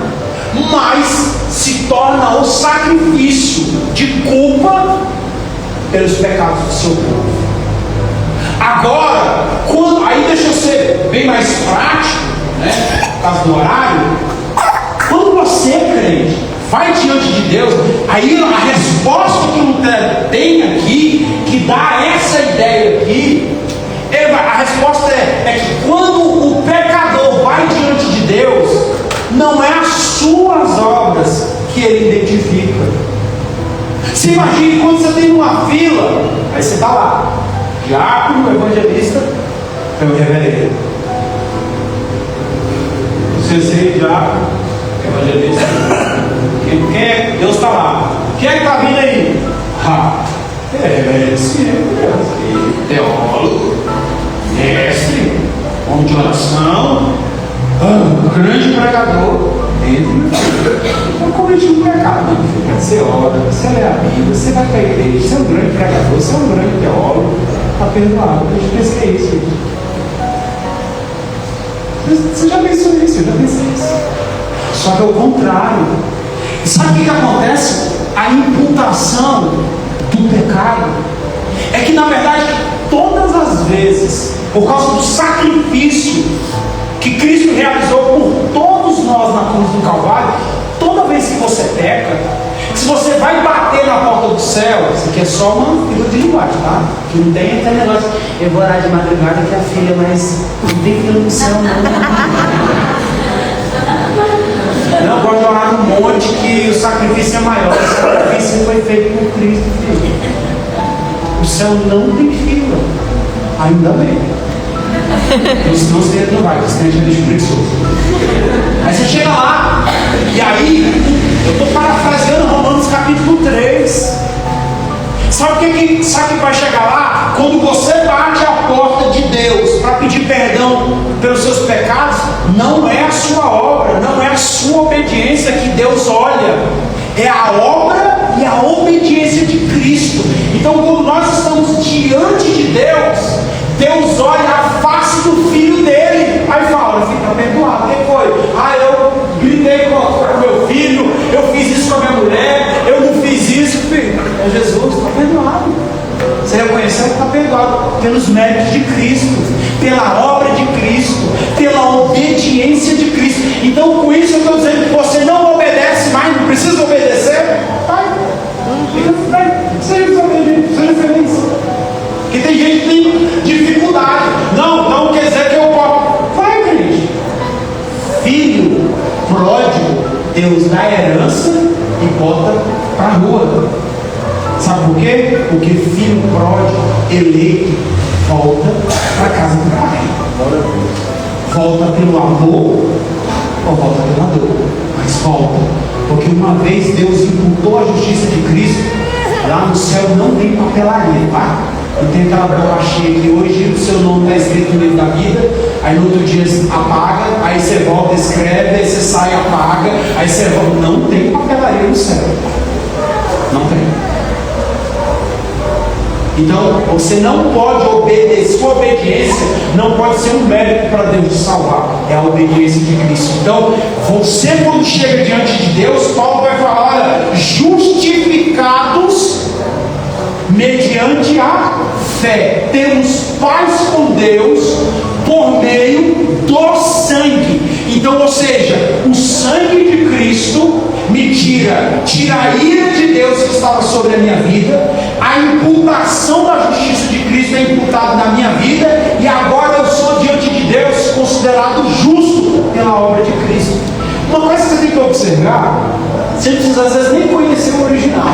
mas se torna o sacrifício de culpa pelos pecados do seu povo. Agora, aí deixa eu ser bem mais prático, né, por causa do horário. Quando você, crente, vai diante de Deus, aí a resposta que Lutero tem aqui, que dá essa ideia aqui, a resposta é que quando o pecador vai diante de Deus, não é as suas obras que ele identifica. Você imagine quando você tem uma fila, aí você está lá, diácono, evangelista, pelo reverendo. Você ser diácono, evangelista. Quem é? Deus está lá. Quem é que está vindo aí? Teólogo, mestre, homem de oração, grande pregador. Eu cometi um pecado, meu filho. Você ora, você lê a Bíblia, você vai para a igreja, você é um grande pregador, você é um grande teólogo, está perdoado. A gente pensa que é isso, gente. Você já pensou isso? Eu já pensei isso. Só que é o contrário. E sabe o que acontece? A imputação do pecado é que, na verdade, todas as vezes, por causa do sacrifício que Cristo realizou por todos nós na cruz do Calvário, toda vez que você peca, se você vai bater na porta do céu, isso aqui é só uma figura de linguagem, tá? Que não tem até negócio, eu vou orar de madrugada que a filha, mas não tem fila no céu não. Não pode orar no monte que o sacrifício é maior. O sacrifício foi feito por Cristo, filho. O céu não tem fila. Ainda bem. Senão você não vai, você tem gente preguiçoso. Aí você chega lá, e aí, eu estou parafraseando Romanos capítulo 3. Sabe o que vai chegar lá? Quando você bate a porta de Deus para pedir perdão pelos seus pecados, não é a sua obra, não é a sua obediência que Deus olha, é a obra e a obediência de Cristo. Então, quando nós estamos diante de Deus, Deus olha a face do Filho dele, aí fala, filho, está perdoado. O que foi? Eu gritei com o meu filho, eu fiz isso com a minha mulher, eu não fiz isso, filho. É Jesus, está perdoado. Você reconheceu que está perdoado pelos méritos de Cristo, pela obra de Cristo, pela obediência de Cristo. Então, com isso eu estou dizendo que você não obedece mais, não precisa obedecer. Seja obediente, seja feliz. Porque tem gente que tem dificuldade. Não quer dizer que eu posso. Vai, gente. Filho pródigo, Deus dá herança e bota para a rua. Sabe por quê? Porque filho pródigo, eleito, volta para casa do pai. Volta pelo amor ou volta pela dor. Mas volta. Porque uma vez Deus imputou a justiça de Cristo, lá no céu não tem papelaria, tá? Não tem aquela borrachinha que hoje o seu nome está escrito no livro da vida, aí no outro dia apaga, aí você volta, escreve, aí você sai, apaga, aí você volta. Não tem papelaria no céu. Não tem. Então, você não pode obedecer, sua obediência não pode ser um mérito para Deus te salvar, é a obediência de Cristo. Então, você quando chega diante de Deus, Paulo vai falar, olha, justificados mediante a fé, temos paz com Deus por meio do sangue. Então, ou seja, o sangue de Cristo me tira a ira de Deus que estava sobre a minha vida, a imputação da justiça de Cristo é imputada na minha vida, e agora eu sou diante de Deus considerado justo pela obra de Cristo. Uma coisa que você tem que tu observar, você não precisa às vezes nem conhecer o original.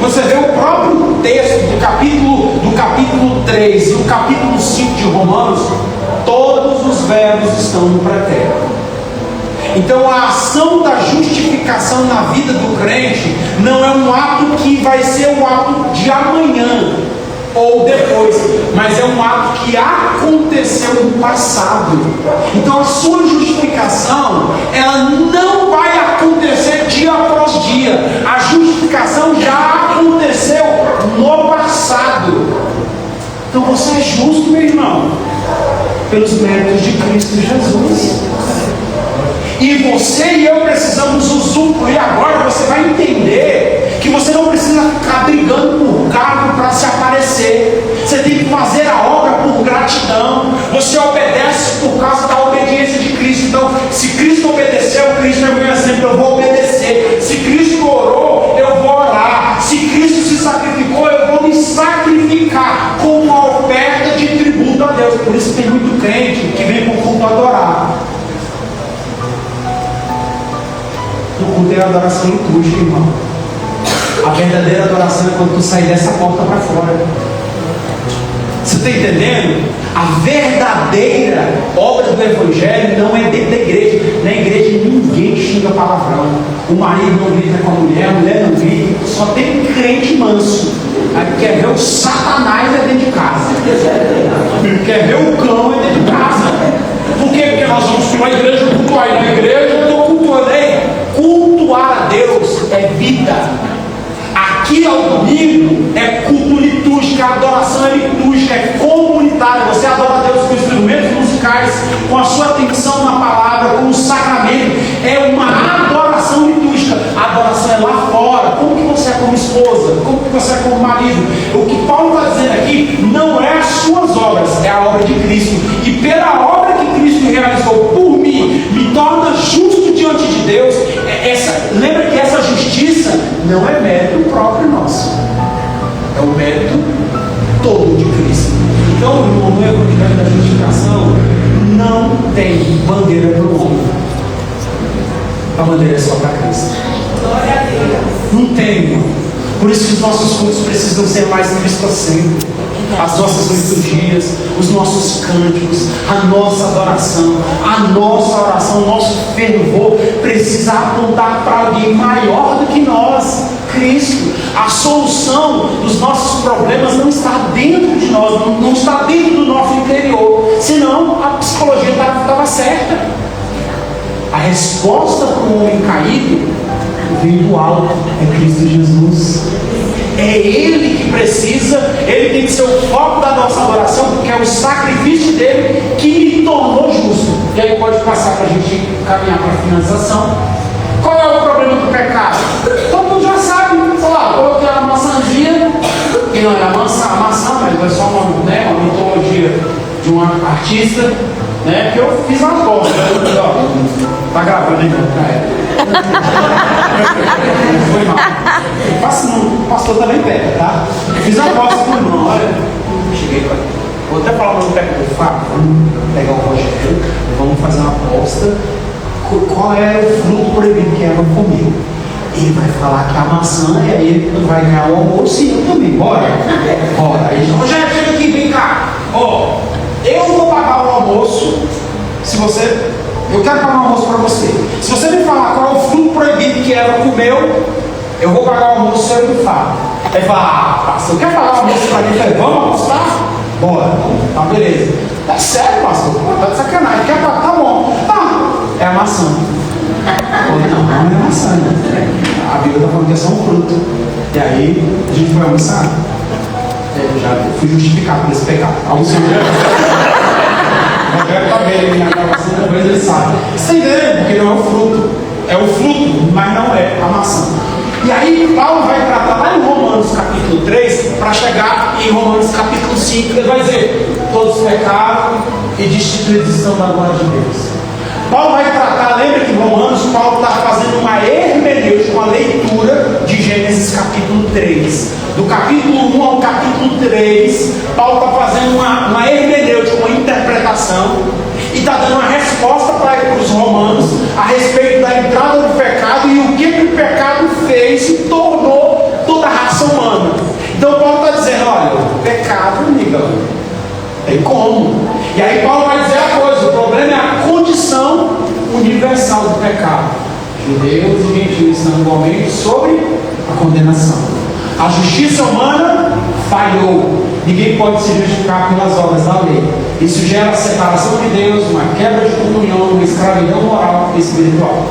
Você vê o próprio texto do capítulo 3 e o capítulo 5 de Romanos, todos os verbos estão no pretérito. Então a ação da justificação na vida do crente não é um ato que vai ser um ato de amanhã ou depois, mas é um ato que aconteceu no passado. Então a sua justificação, ela não vai acontecer dia após dia. A justificação já aconteceu no passado. Então você é justo, meu irmão, pelos méritos de Cristo Jesus. E você e eu precisamos usufruir. Agora você vai entender que você não precisa ficar brigando por cargo para se aparecer. Você tem que fazer a obra por gratidão. Você obedece por causa da obediência de Cristo. Então, se Cristo obedeceu, Cristo é meu exemplo, eu vou obedecer. Se Cristo orou, eu vou orar. Se Cristo se sacrificou, eu vou me sacrificar com uma oferta de tributo a Deus. Por isso tem muito crente que vem para o culto adorar. O culto é a adoração litúrgica, irmão. A verdadeira adoração é quando tu sair dessa porta para fora. Você está entendendo? A verdadeira obra do Evangelho não é dentro da igreja. Na igreja ninguém xinga palavrão. O marido não grita com a mulher não grita. Só tem crente manso. Aí quer ver o Satanás é dentro de casa. Quer ver o cão é dentro de casa. Por quê? Porque nós vamos para a igreja cultuar. E na igreja eu estou cultuando. Cultuar a Deus é vida. Aqui ao domingo é culto litúrgico, a adoração é litúrgica, é comunitária. Você adora a Deus com instrumentos musicais, com a sua atenção na palavra, com o sacramento. É uma adoração litúrgica. A adoração é lá fora. Como que você é como esposa? Como que você é como marido? O que Paulo está dizendo aqui não é as suas obras, é a obra de Cristo. E pela obra que Cristo realizou por mim, me torna justo diante de Deus. Lembra que essa justiça não é mérito próprio nosso, é o mérito todo de Cristo. Então, irmão, no Evangelho da justificação não tem bandeira para o homem, a bandeira é só para Cristo. Glória a Deus. Não tem, irmão. Por isso que os nossos cultos precisam ser mais cristocêntricos. As nossas liturgias, os nossos cânticos, a nossa adoração, a nossa oração, o nosso fervor precisa apontar para alguém maior do que nós, Cristo. A solução dos nossos problemas não está dentro de nós, não está dentro do nosso interior. Senão a psicologia estava certa. A resposta para o homem caído vem do alto, é Cristo Jesus. É Ele que precisa, Ele tem que ser o foco da nossa adoração, porque é o sacrifício dele que me tornou justo. E aí pode passar para a gente caminhar para a finalização. Qual é o problema do pecado? Todo mundo já sabe. Coloquei a maçãzinha, que não era maçã, mas é só uma mitologia de um artista, né? Que eu fiz uma aposta. Tá gravando aí pra ela. Foi mal. O pastor também pega, tá? Fiz a aposta com o irmão. Olha, cheguei pra. Vou até falar para o técnico do Fábio. Vamos pegar o Rogério, vamos fazer uma aposta. Qual é o fruto proibido que Eva comeu? Ele vai falar que a maçã, e aí ele vai ganhar o almoço e eu também. Bora? Bora. Aí, Rogério, chega aqui, vem cá. Ó, eu vou pagar o almoço se você. Eu quero pagar o almoço para você. Se você me falar qual é o fruto proibido que Eva comeu, eu vou pagar o almoço seu e do Fábio. Aí fala, pastor, quer pagar o almoço para mim? Eu falei, vamos apostar? Bora. Tá, beleza. É sério, pastor? Tá de sacanagem. Quer pagar? Tá bom. Tá. É a maçã. Não é a maçã. Né? A Bíblia está falando que é só um fruto. E aí, a gente vai almoçar? Eu já fui justificado por esse pecado. Almoçou. Eu quero saber ele na gravação, depois ele sabe. Você está entendendo? Porque não é o fruto. É o fruto, mas não é a maçã. E aí Paulo vai tratar lá em Romanos capítulo 3 para chegar em Romanos capítulo 5. Ele vai dizer, todos pecaram e destituídos estão da glória de Deus. Paulo vai tratar, lembra que em Romanos Paulo está fazendo uma hermenêutica, uma leitura de Gênesis capítulo 3. Do capítulo 1 ao capítulo 3, Paulo está fazendo uma hermenêutica, uma interpretação, e está dando uma resposta para os romanos a respeito da entrada do pecado pecado fez e tornou toda a raça humana. Então Paulo está dizendo, olha, pecado, amigão, tem como. E aí Paulo vai dizer a coisa, o problema é a condição universal do pecado. Judeus e gentios estão igualmente sobre a condenação. A justiça humana falhou. Ninguém pode se justificar pelas obras da lei. Isso gera a separação de Deus, uma quebra de comunhão, uma escravidão moral e espiritual.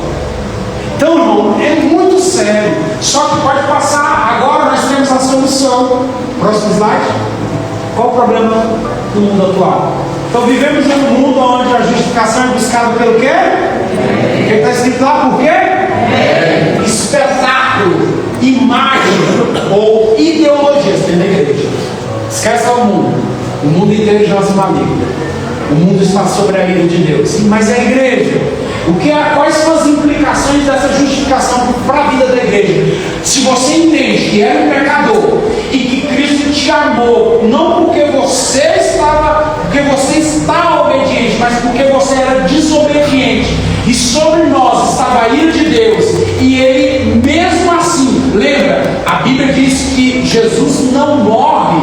Então, irmão, é muito sério. Só que pode passar. Agora nós temos a solução. Próximo slide. Qual o problema do mundo atual? Então vivemos em um mundo onde a justificação é buscada pelo quê? O que está escrito lá? Por quê? Espetáculo, imagem ou ideologias dentro da igreja. Esquece o mundo. O mundo inteiro já se maligno. O mundo está sobre a ira de Deus. Mas a igreja, quais são as implicações dessa justificação para a vida da igreja? Se você entende que era um pecador e que Cristo te amou, não porque você está obediente, mas porque você era desobediente, e sobre nós estava a ira de Deus, e Ele mesmo assim, lembra, a Bíblia diz que Jesus não morre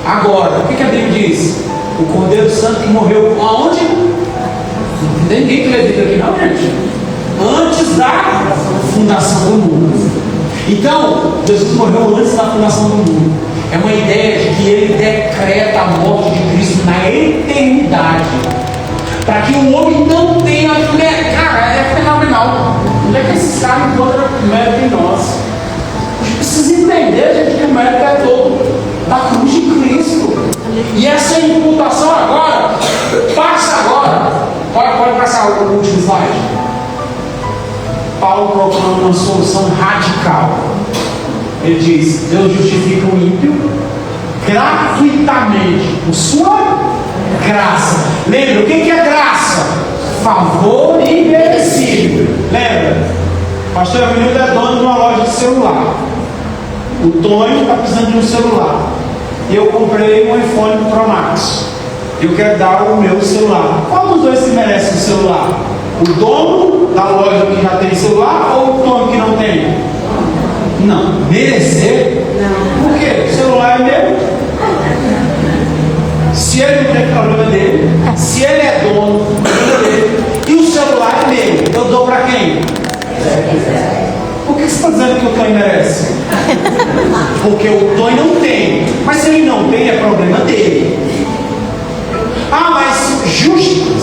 agora. O que a Bíblia diz? O Cordeiro Santo que morreu aonde? Não tem ninguém que levita aqui não, gente. Antes da fundação do mundo. Então, Jesus morreu antes da fundação do mundo. É uma ideia de que Ele decreta a morte de Cristo na eternidade, para que o homem não tenha. Cara, é fenomenal. Onde é que esses caras encontram mérito em nós? A gente precisa entender, gente, que o mérito é todo da cruz de Cristo. E essa imputação agora, passa agora. Pode passar o último slide. Paulo proclama uma solução radical. Ele diz: Deus justifica o ímpio gratuitamente por sua graça. Lembra, o que é graça? Favor imerecido. Lembra? Pastor Avenida é dono de uma loja de celular. O Tonho está precisando de um celular. Eu comprei um iPhone Pro Max. Eu quero dar o meu celular. Qual dos dois que merece o celular? O dono da loja que já tem celular ou o Tonho que não tem? Não. Merecer? Não. Por quê? O celular é meu. Se ele não tem problema dele, se ele é dono, problema dele. E o celular é meu. Eu dou para quem? Por que você está dizendo que o Tonho merece? Porque o Tonho não tem. Mas se ele não tem, é problema dele. Ah, mas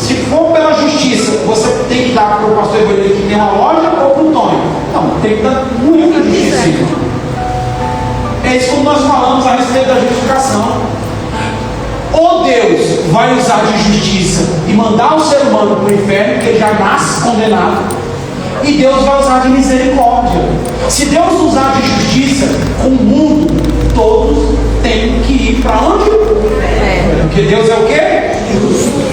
se for pela justiça, você tem que dar para o pastor Evangelho que tem uma loja ou para o Tonho? Não, tem que dar muita justiça. É isso que nós falamos a respeito da justificação. Ou Deus vai usar de justiça e mandar o ser humano para o inferno, porque ele já nasce condenado, e Deus vai usar de misericórdia. Se Deus usar de justiça com o mundo, todos têm que ir para onde? Porque Deus é o quê?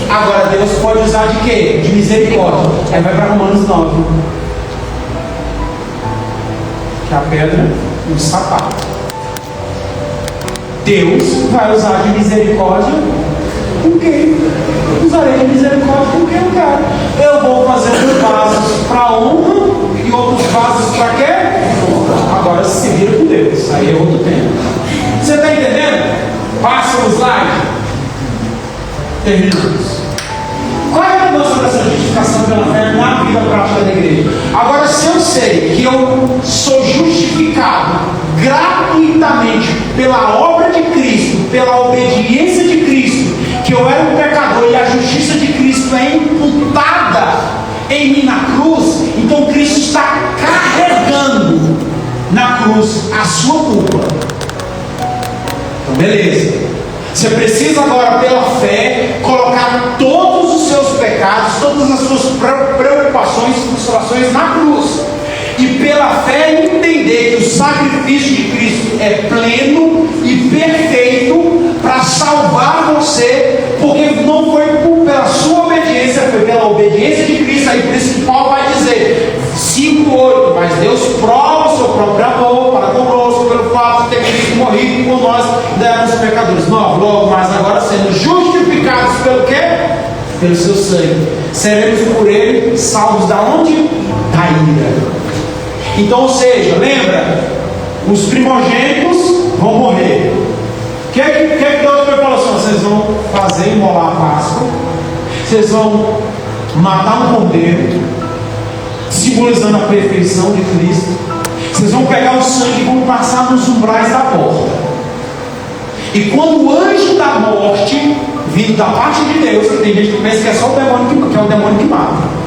Agora Deus pode usar de quê? De misericórdia. Aí vai para Romanos 9. Que é a pedra e o sapato. Deus vai usar de misericórdia com quem? Usarei de misericórdia com quem eu quero. Eu vou fazer uns vasos para honra e outros vasos para quê? Agora se vira com Deus. Aí é outro tempo. Você está entendendo? Passa o slide. Terminamos. Qual é a nossa dessa justificação pela fé na vida prática da igreja? Agora, se eu sei que eu sou justificado gratuitamente pela obra de Cristo, pela obediência de Cristo, que eu era um pecador e a justiça de Cristo é imputada em mim na cruz, então Cristo está carregando na cruz a sua culpa. Então, beleza. Você precisa agora, pela fé, colocar todos os seus pecados, todas as suas preocupações e frustrações na cruz. E pela fé entender que o sacrifício de Cristo é pleno e perfeito para salvar você, porque não foi pela sua obediência, foi pela obediência de Cristo. Aí por isso que Paulo vai dizer, 5:8, mas Deus prova o seu próprio amor para conosco pelo fato de ter Cristo morrido por nós, éramos pecadores. 9, logo, mas agora sendo justificados pelo quê? Pelo seu sangue, seremos por ele salvos da onde? Da ira. Então, ou seja, lembra, os primogênitos vão morrer. O que Deus foi falar assim? Vocês vão fazer imolar a Páscoa, vocês vão matar um cordeiro, simbolizando a perfeição de Cristo. Vocês vão pegar o sangue e vão passar nos umbrais da porta. E quando o anjo da morte, vindo da parte de Deus, que tem gente que pensa que é só o demônio que é o demônio que mata.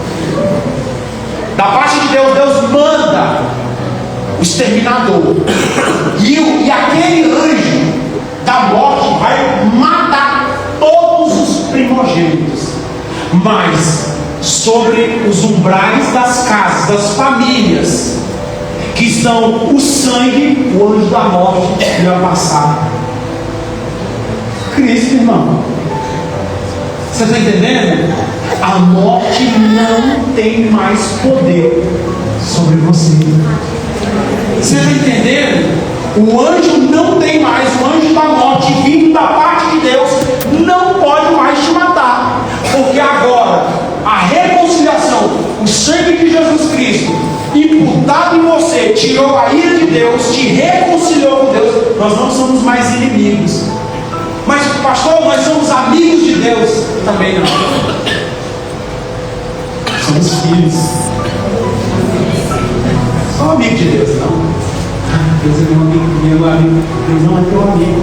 Da parte de Deus, Deus manda o exterminador. E aquele anjo da morte vai matar todos os primogênitos. Mas sobre os umbrais das casas, das famílias, que estão o sangue, o anjo da morte vai passar. Cristo, irmão. Você está entendendo? A morte não tem mais poder sobre você. Você está entendendo? O anjo não tem mais, o anjo da morte vindo da parte de Deus não pode mais te matar. Porque agora a reconciliação, o sangue de Jesus Cristo imputado em você, tirou a ira de Deus, te reconciliou com Deus. Nós não somos mais inimigos. Mas pastor, nós somos amigos de Deus. Também não. Somos filhos. Só amigo de Deus, não. Deus é meu amigo. Deus não é teu amigo.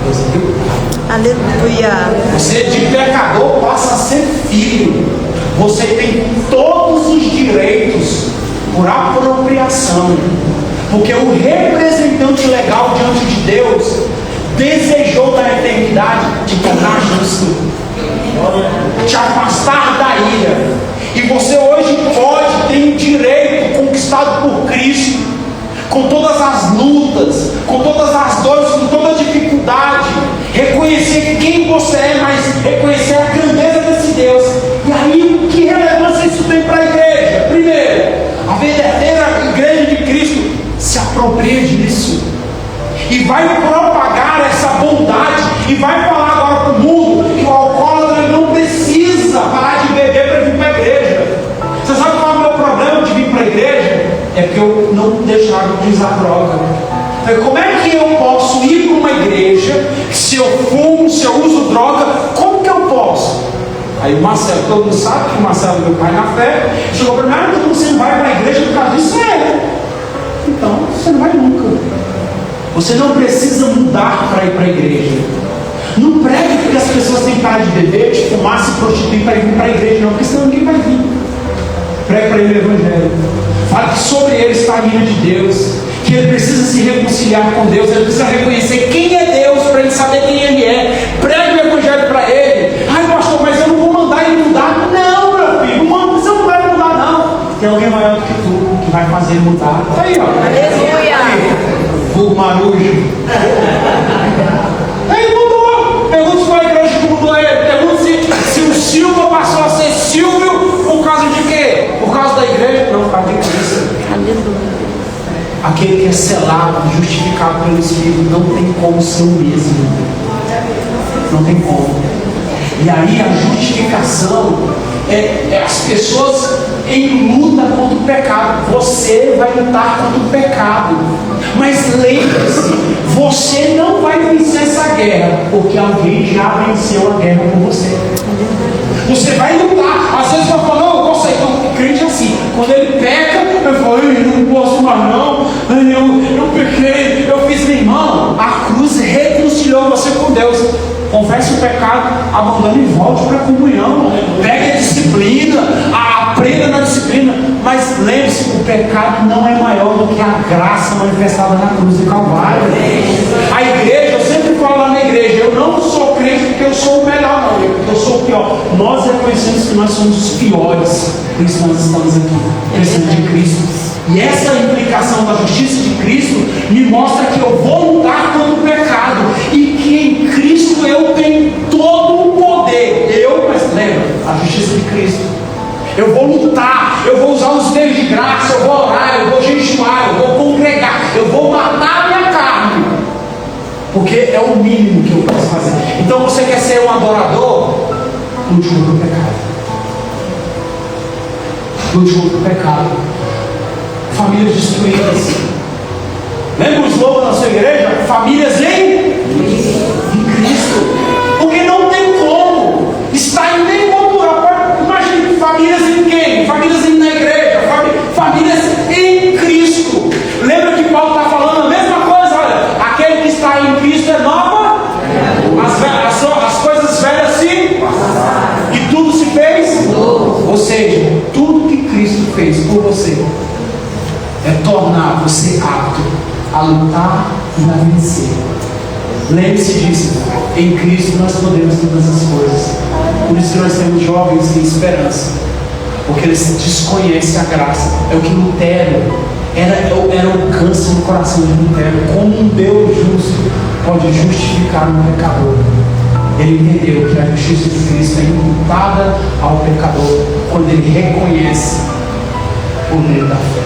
Deus é teu pai. Aleluia. Você de pecador passa a ser filho. Você tem todos os direitos por apropriação. Porque o representante legal diante de Deus desejou da eternidade te tornar justo, te afastar da ira. E você hoje pode ter um direito conquistado por Cristo, com todas as lutas, com todas as dores, com toda a dificuldade, reconhecer quem você é, mas reconhecer a grandeza desse Deus. E aí, que relevância isso tem para a igreja? Primeiro, a verdadeira igreja de Cristo se apropria disso e vai propagar essa bondade e vai falar agora para o mundo que o alcoólatra não precisa parar de beber para vir para a igreja. Você sabe qual é o meu problema de vir para a igreja? É porque eu não deixava de usar droga. Como é que eu posso ir para uma igreja se eu fumo, se eu uso droga? Como que eu posso? Aí o Marcelo, todo mundo sabe que o Marcelo é meu pai na fé, chegou para mim: então você não vai para a igreja por causa disso? Então você não vai nunca. Você não precisa mudar para ir para a igreja. Não pregue porque as pessoas têm cara de beber, de fumar, se prostituir para ir para a igreja, não, porque senão ninguém vai vir. Pregue para ele o evangelho. Fale que sobre ele está a ira de Deus, que ele precisa se reconciliar com Deus, ele precisa reconhecer quem é Deus para ele saber quem ele é. Pregue o evangelho para ele. Ai, pastor, mas eu não vou mandar ele mudar. Não, meu filho, não precisa mandar ele mudar, não. Tem alguém maior do que tu que vai fazer ele mudar. Está aí, ó. Aleluia. O marujo. Ele mudou. Pergunta se foi a igreja que mudou ele. Pergunta se o Silva passou a ser Silvio por causa de quê? Por causa da igreja? Não, por causa de Cristo. Aleluia. Aquele que é selado, justificado pelo Espírito, não tem como ser o mesmo. Não tem como. E aí a justificação é as pessoas em luta contra o pecado. Você vai lutar contra o pecado. Mas lembre-se, você não vai vencer essa guerra, porque alguém já venceu a guerra por você. Você vai lutar. Às vezes vai falar: não, eu gostei. Então, o crente é assim. Quando ele peca, eu falo: eu não posso mais não. Eu pequei, eu fiz. Meu irmão, a cruz reconciliou você com Deus. Confesse o pecado, abandone e volte para a comunhão. Pegue a disciplina, aprenda na disciplina. Mas lembre-se, o pecado não é maior do que a graça manifestada na cruz do Calvário. A igreja, eu sempre falo lá na igreja: eu não sou crente porque eu sou o melhor, não, porque eu sou o pior. Nós reconhecemos que nós somos os piores, por isso nós estamos aqui, precisando de Cristo. E essa implicação da justiça de Cristo me mostra que eu vou lutar contra o pecado e que em Cristo eu tenho todo o poder. Mas lembra, a justiça de Cristo. Eu vou lutar, eu vou usar os meios de graça, eu vou orar, eu vou jejuar, eu vou congregar, eu vou matar a minha carne, porque é o mínimo que eu posso fazer. Então você quer ser um adorador? Lute contra o pecado. Lute contra o pecado. famílias destruídas. Lembra o slogan da sua igreja? Famílias em Cristo. Porque não tem como estar em nenhum lugar. Imagine famílias em quem? Famílias na igreja, famílias em Cristo. Lembra que Paulo está falando a mesma coisa? Olha, aquele que está em Cristo é nova. As coisas velhas se e tudo se fez. Ou seja, tudo que Cristo fez por você é tornar você apto a lutar e a vencer. Lembre-se disso. Em Cristo nós podemos todas as coisas. Por isso que nós temos jovens sem esperança, porque eles desconhecem a graça. É o que Lutero era um câncer no coração de Lutero. Como um Deus justo pode justificar um pecador? Ele entendeu que a justiça de Cristo é imputada ao pecador quando ele reconhece por meio da fé.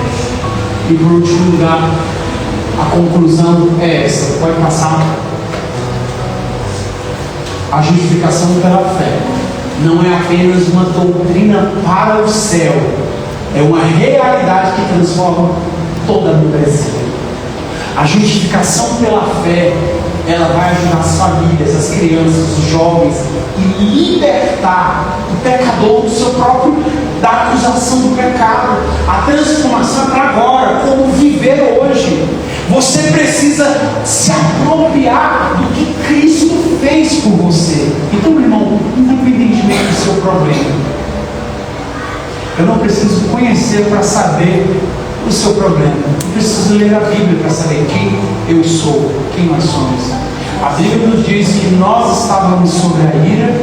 E por último lugar, a conclusão é essa. Pode passar. A justificação pela fé não é apenas uma doutrina para o céu, é uma realidade que transforma toda a membresia. A justificação pela fé, ela vai ajudar as famílias, as crianças, os jovens e libertar o pecador da acusação do pecado. A transformação para agora, como viver hoje. Você precisa se apropriar do que Cristo fez por você. Então, meu irmão, independentemente do seu problema, eu não preciso conhecer para saber o seu problema. Eu preciso ler a Bíblia para saber quem eu sou, quem nós somos. A Bíblia nos diz que nós estávamos sobre a ira,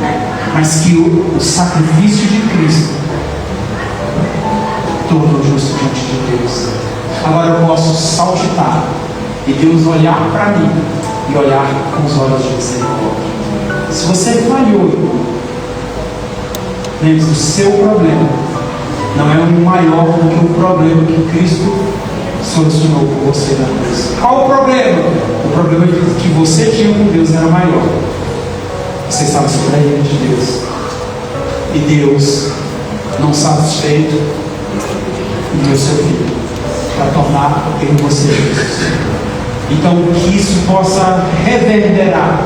mas que o sacrifício de Cristo tornou justo diante de Deus. Agora eu posso saltitar e Deus olhar para mim e olhar com os olhos de misericórdia. Se você falhou, lembre-se, o seu problema não é um maior do que o problema que Cristo solucionou por você na cruz. Qual o problema? O problema que você tinha com Deus era maior. Você estava sobre a ira de Deus. E Deus, não satisfeito, enviou seu filho para tornar em você justo. Então, que isso possa reverberar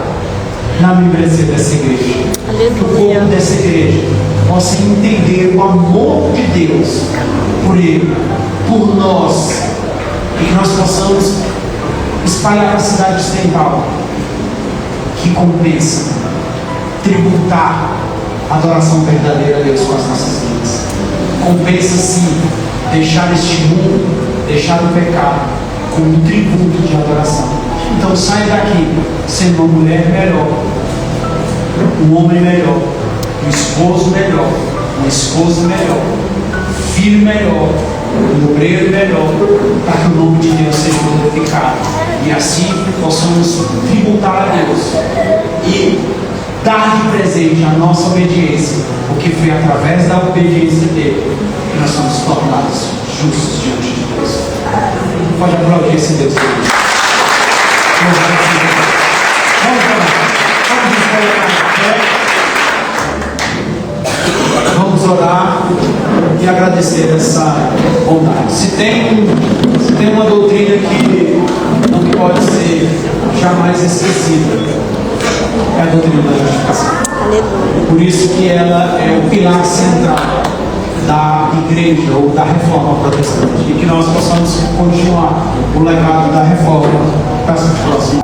na membresia dessa igreja. Aleluia. Que o povo dessa igreja possa entender o amor de Deus por Ele, por nós, e que nós possamos espalhar a cidade ocidental que compensa tributar a adoração verdadeira a Deus com as nossas vidas. Compensa sim deixar este mundo, deixar o pecado como um tributo de adoração. Então saia daqui sendo uma mulher melhor, um homem melhor, um esposo melhor, uma esposa melhor, filho melhor, um obreiro melhor, para que o nome de Deus seja glorificado e assim possamos tributar a Deus e dar de presente a nossa obediência, porque foi através da obediência dele que nós somos tornados justos diante de Deus. Pode aplaudir esse Deus. Vamos orar e agradecer essa bondade. Se tem uma doutrina que não pode ser jamais esquecida, é a doutrina da justificação. Por isso que ela é o pilar central da igreja ou da reforma protestante, e que nós possamos continuar o legado da reforma para as próximas.